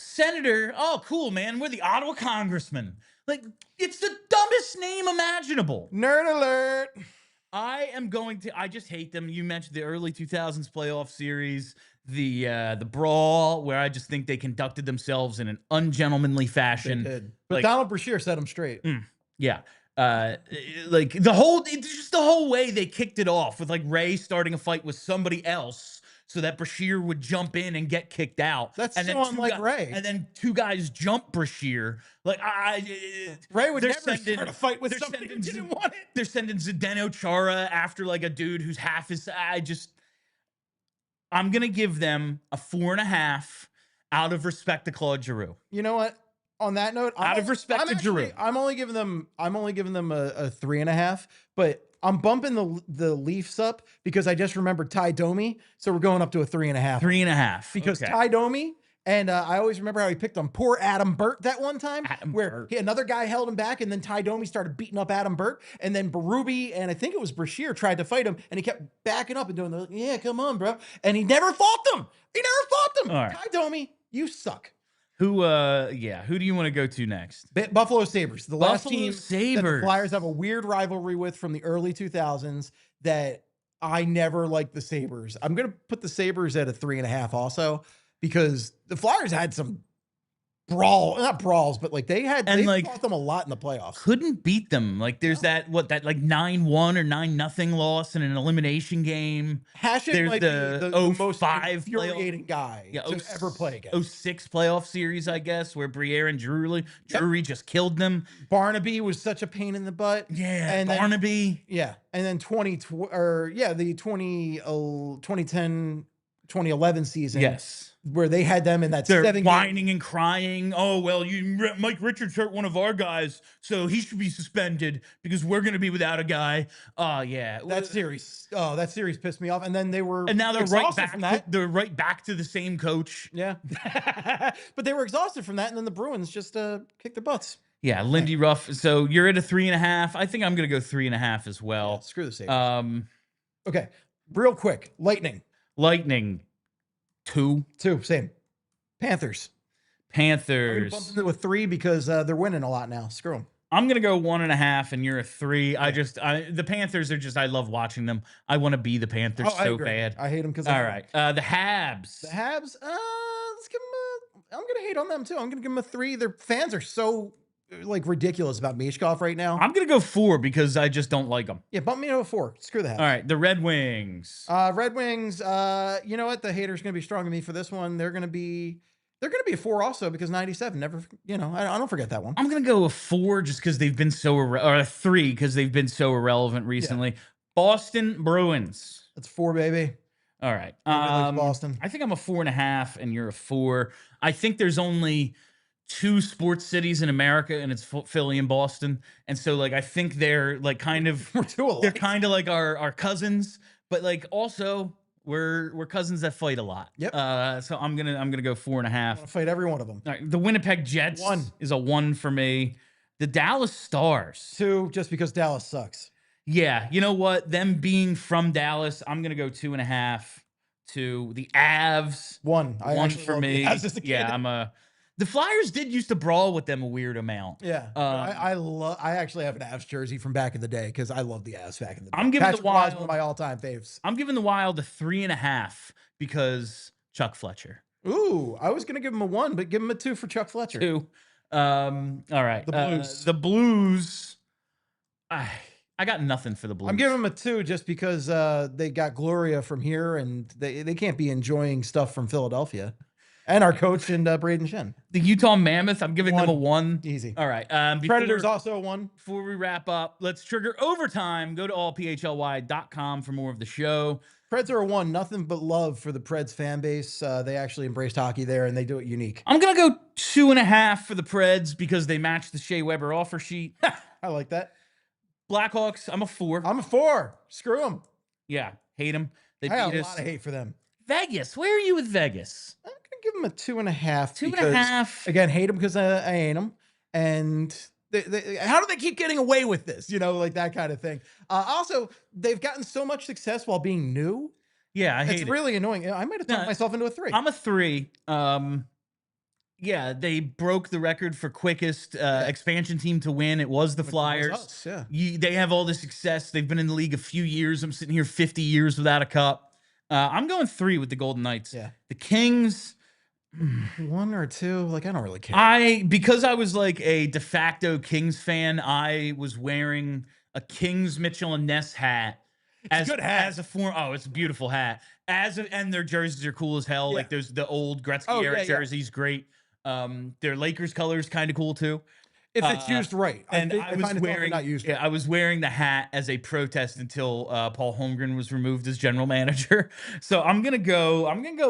Senator, oh, cool, man. We're the Ottawa Congressman. Like, it's the dumbest name imaginable. Nerd alert. I just hate them. You mentioned the early 2000s playoff series, the brawl, where I just think they conducted themselves in an ungentlemanly fashion. They did. But Donald Brashear set them straight. Yeah. Like just the whole way they kicked it off with like Ray starting a fight with somebody else so that Brashear would jump in and get kicked out. That's so unlike Ray. And then two guys jump Brashear. Like Ray would never start a fight with somebody who didn't want it. They're sending Zdeno Chara after like a dude who's half his. I'm gonna give them a 4.5 out of respect to Claude Giroux. You know what? On that note, out of respect to Giroux, I'm only giving them a 3.5, but I'm bumping the Leafs up because I just remembered Ty Domi, so we're going up to a 3.5. 3.5 because Ty Domi, and I always remember how he picked on poor Adam Burt that one time, another guy held him back, and then Ty Domi started beating up Adam Burt, and then Berube and I think it was Brashear tried to fight him, and he kept backing up and doing the come on, bro, and he never fought them. All right. Ty Domi, you suck. Who do you want to go to next? Buffalo Sabres, the last team that the Sabres. Flyers have a weird rivalry with from the early 2000s that I never liked the Sabres. I'm going to put the Sabres at a 3.5 also because the Flyers had some not brawls, but like they fought them a lot in the playoffs. Couldn't beat them. Like there's that 9-1 or 9-0 loss in an elimination game. Hasek might be the most 05 infuriating guy to ever play against. 06 playoff series, I guess, where Briere and Drury just killed them. Barnaby was such a pain in the butt. Yeah, and Barnaby. And then the 2010, 2011 season. Yes. Where they had them in that They're 7 whining and crying. Oh, well, Mike Richards hurt one of our guys, so he should be suspended because we're going to be without a guy. Oh, yeah. That series pissed me off. And then now they're right back from that. They're right back to the same coach. Yeah. But they were exhausted from that, and then the Bruins just kicked their butts. Yeah, Lindy Ruff. So you're at a 3.5. I think I'm going to go 3.5 as well. Yeah, screw the Sabres. Okay, real quick. Lightning. 2. Same. Panthers. I'm gonna bump into a 3 because they're winning a lot now. Screw them. I'm gonna go 1.5, and you're a 3. Yeah. The Panthers are I love watching them. I want to be the Panthers so bad. I hate them because. All right, the Habs. The Habs. Let's give them. I'm gonna hate on them too. I'm gonna give them a 3. Their fans are so ridiculous about michkov right now. I'm gonna go 4 because I just don't like them. Yeah, bump me to a 4. Screw the Habs. All right, the Red Wings. Red Wings. You know what? The haters gonna be strong to me for this one. They're gonna be a 4 also because 97. Never. I don't forget that one. I'm gonna go a 4 just because they've been so or a 3 because they've been so irrelevant recently. Yeah. Boston Bruins. That's 4, baby. All right. Boston. I think I'm a 4.5, and you're a 4. I think there's only 2 sports cities in America, and it's Philly and Boston. And so I think they're kind of they're kind of like our cousins, but also we're cousins that fight a lot. Yep. So I'm gonna go 4.5. Fight every one of them. All right, the Winnipeg Jets 1 is a 1 for me. The Dallas Stars 2, just because Dallas sucks. Yeah, you know what? Them being from Dallas, I'm gonna go 2.5. To the Avs 1. 1 for me. Yeah, the Flyers did used to brawl with them a weird amount. Yeah. I actually have an Avs jersey from back in the day because I love the Avs back in the day. I'm giving Patrick the Wild one of my all-time faves. I'm giving the Wild a 3.5 because Chuck Fletcher. Ooh, I was gonna give him a 1, but give him a 2 for Chuck Fletcher. 2. All right. The Blues. I got nothing for the Blues. I'm giving them a 2 just because they got Gloria from here, and they can't be enjoying stuff from Philadelphia. And our coach and Braden Shen. The Utah Mammoth, I'm giving them a 1. Easy. All right. Predators also a 1. Before we wrap up, let's trigger overtime. Go to allphly.com for more of the show. Preds are a 1. Nothing but love for the Preds fan base. They actually embraced hockey there, and they do it unique. I'm going to go 2.5 for the Preds because they match the Shea Weber offer sheet. I like that. Blackhawks, I'm a 4. I'm a 4. Screw them. Yeah, hate them. They I got beat a us. lot of hate for them. Vegas, where are you with Vegas? I'm going to give them a 2.5. 2.5. Again, hate them because I hate them. And how do they keep getting away with this? Like that kind of thing. Also, they've gotten so much success while being new. Yeah, I hate it. It's really annoying. I might have talked myself into a 3. I'm a 3. Yeah, they broke the record for quickest expansion team to win. It was the Flyers. They have all the success. They've been in the league a few years. I'm sitting here 50 years without a cup. I'm going 3 with the Golden Knights. Yeah. The Kings, 1 or 2. I don't really care. Because I was like a de facto Kings fan, I was wearing a Kings Mitchell and Ness hat. It's a good hat. As a form, it's a beautiful hat. And their jerseys are cool as hell. Yeah. Like there's the old Gretzky era jerseys, great. Their Lakers colors kind of cool too. If it's used right. And I was wearing the hat as a protest until Paul Holmgren was removed as general manager. So I'm gonna go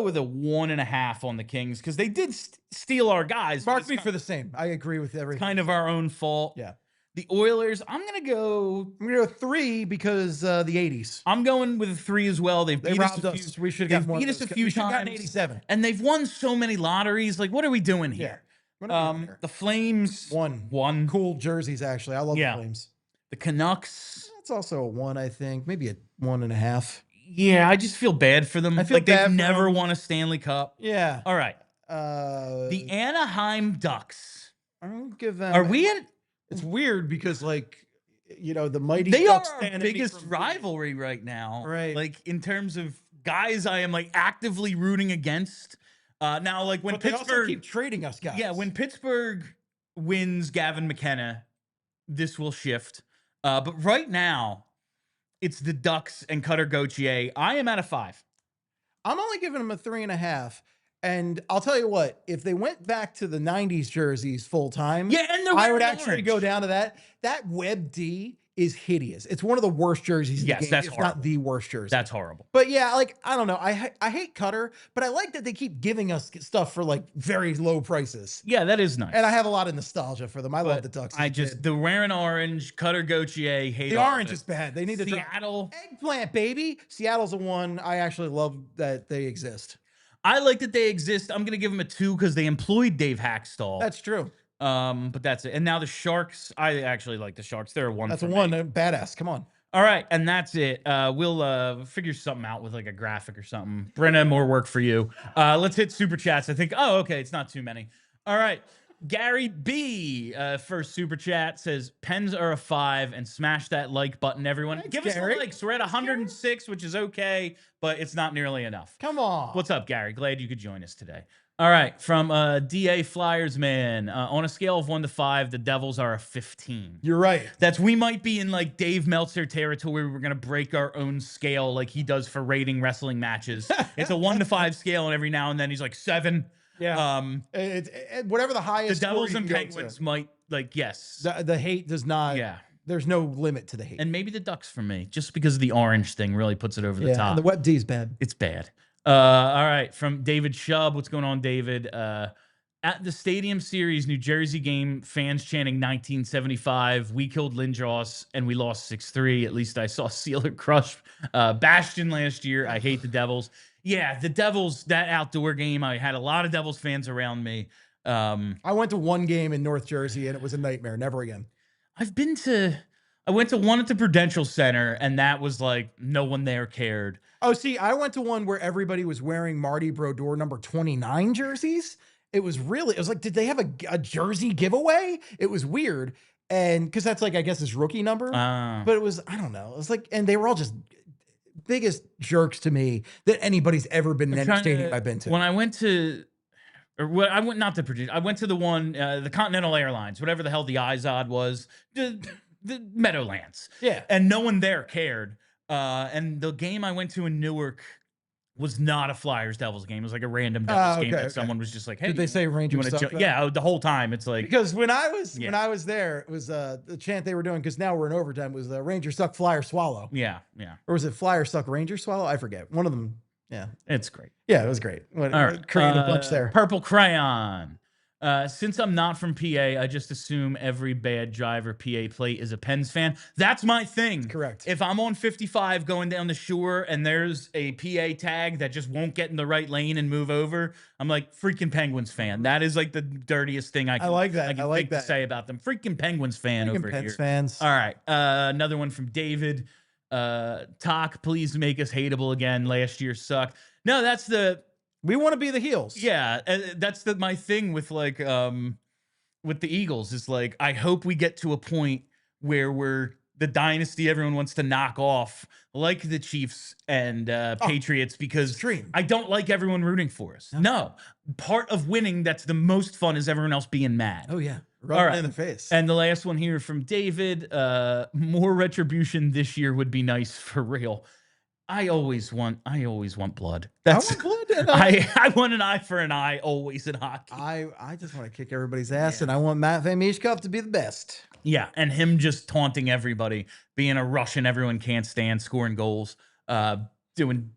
with a 1.5 on the Kings because they did steal our guys. Mark me for the same. I agree with everything. Kind of our own fault. Yeah. The Oilers, I'm gonna go 3 because the 80s. I'm going with a 3 as well. They robbed us. We should have got more. Beat us a few times. 87, and they've won so many lotteries. Like, what are we doing here? The Flames, 1. Cool jerseys, actually. I love the Flames. The Canucks, that's also a 1, I think. Maybe a 1.5. Yeah, I just feel bad for them. I feel like bad they've for never them. won a Stanley Cup. Yeah. All right. The Anaheim Ducks. I'll give them. Are we in? It's weird because, the mighty they Ducks are our biggest rivalry right now. Right. Like, in terms of guys I am, actively rooting against. Now, when but Pittsburgh... They also keep trading us guys. Yeah, when Pittsburgh wins Gavin McKenna, this will shift. But right now, it's the Ducks and Cutter Gauthier. I am at a 5. I'm only giving them a 3.5. And I'll tell you what, if they went back to the 90s jerseys full time, and I would actually go down to that. That Web D is hideous. It's one of the worst jerseys in the game. That's it's horrible. Not the worst jersey. That's horrible. But yeah, I don't know. I hate Cutter, but I like that they keep giving us stuff for very low prices. Yeah, that is nice. And I have a lot of nostalgia for them. I love the Ducks. The wearing orange, Cutter Gauthier, hate the orange is bad. They need Seattle. Eggplant, baby. Seattle's a 1. I actually love that they exist. I like that they exist. I'm going to give them a 2 because they employed Dave Hackstall. That's true. But that's it. And now the Sharks, I actually like the Sharks. They're a 1. That's a 1. Badass. Come on. All right. And that's it. We'll figure something out with a graphic or something. Brenna, more work for you. Let's hit super chats. I think, okay, it's not too many. All right. Gary B, first super chat, says Pens are a 5 and smash that like button, everyone. Thanks, Give Gary. us the likes. We're at 106, which is okay, but it's not nearly enough. Come on. What's up, Gary? Glad you could join us today. All right, from DA Flyers man, on a scale of 1 to 5, the Devils are a 15. You're right. We might be in Dave Meltzer territory. We're gonna break our own scale like he does for rating wrestling matches. It's a 1 to 5 scale, and every now and then he's 7. Yeah. It's whatever the highest. The Devils and Penguins might yes. The hate does not. Yeah. There's no limit to the hate. And maybe the Ducks for me, just because of the orange thing really puts it over the top. And the Web D is bad. It's bad. All right, from David Shub. What's going on, David? At the Stadium Series New Jersey game, fans chanting 1975, we killed Lindros, and we lost 6-3. At least I saw Sealer crush Bastion last year. I hate the Devils. Yeah, the Devils, that outdoor game, I had a lot of Devils fans around me. I went to one game in North Jersey, and it was a nightmare. Never again. I went to one at the Prudential Center, and that was no one there cared. Oh, see, I went to one where everybody was wearing Marty Brodeur number 29 jerseys. It was did they have a jersey giveaway? It was weird. And because that's I guess his rookie number. But it was, I don't know. It was and they were all just biggest jerks to me that anybody's ever been in any stadium I've been to. When I went to, I went not to produce. I went to the one, the Continental Airlines, whatever the hell the Izod was, the Meadowlands. Yeah, and no one there cared. And the game I went to in Newark, was not a Flyers Devils game. It was like a random Devils game that someone was just like, "Hey, did they say Ranger suck?" Yeah, the whole time it's like, because when I was there, it was the chant they were doing, because now we're in overtime, was the Ranger suck, Flyer swallow. Yeah. Or was it Flyer suck, Ranger swallow? I forget. One of them. Yeah, it's great. Yeah, it was great. All right. Created a bunch there. Purple Crayon. Since I'm not from PA, I just assume every bad driver PA plate is a Pens fan. That's my thing. That's correct. If I'm on 55 going down the shore and there's a PA tag that just won't get in the right lane and move over, I'm like, freaking Penguins fan. That is like the dirtiest thing I like that. I like that to say about them. Freaking Penguins fan freaking over Pens here. Fans. All right. Another one from David. Talk, please make us hateable again. Last year sucked. No, that's the... We want to be the heels. Yeah, that's my thing with like with the Eagles is like, I hope we get to a point where we're the dynasty everyone wants to knock off, like the Chiefs and Patriots, because I don't like everyone rooting for us. No, part of winning that's the most fun is everyone else being mad. Oh yeah, right in the face. And the last one here from David: more retribution this year would be nice for real. I always want blood. That's, I want blood. I want an eye for an eye always in hockey. I just want to kick everybody's ass, and I want Matvei Michkov to be the best. Yeah, and him just taunting everybody, being a Russian everyone can't stand, scoring goals, doing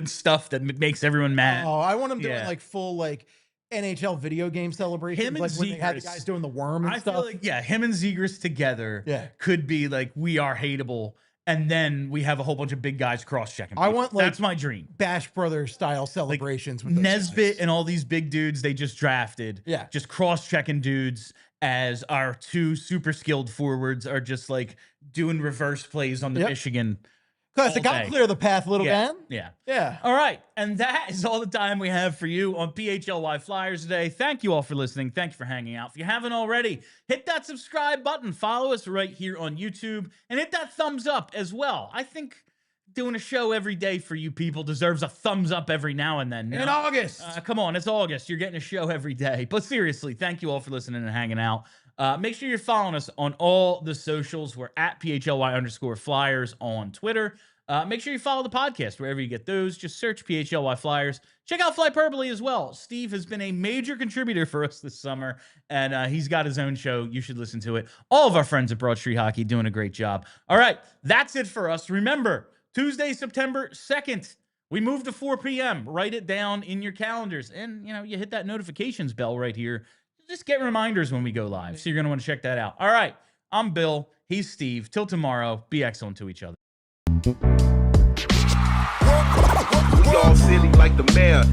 stuff that makes everyone mad. Oh, I want him doing like full like NHL video game celebrations, like when they had the guys doing the worm and stuff. I feel like him and Zegras together could be like, we are hateable. And then we have a whole bunch of big guys cross-checking. I want like that's my dream. Bash Brothers style celebrations like with Nesbitt and all these big dudes they just drafted. Yeah, just cross-checking dudes as our two super skilled forwards are just like doing reverse plays on the Michigan. Classic. I'll clear the path, little man. Yeah. All right. And that is all the time we have for you on PHLY Flyers today. Thank you all for listening. Thank you for hanging out. If you haven't already, hit that subscribe button. Follow us right here on YouTube and hit that thumbs up as well. I think doing a show every day for you people deserves a thumbs up every now and then. In August. Come on. It's August. You're getting a show every day. But seriously, thank you all for listening and hanging out. Make sure you're following us on all the socials. We're at PHLY_Flyers on Twitter. Make sure you follow the podcast wherever you get those. Just search PHLY Flyers. Check out Flyperbole as well. Steve has been a major contributor for us this summer, and he's got his own show. You should listen to it. All of our friends at Broad Street Hockey doing a great job. All right, that's it for us. Remember, Tuesday, September 2nd, we move to 4 p.m. Write it down in your calendars, and you hit that notifications bell right here. Just get reminders when we go live, so you're going to want to check that out. All right, I'm Bill. He's Steve. Till tomorrow, be excellent to each other. We all silly like the mayor.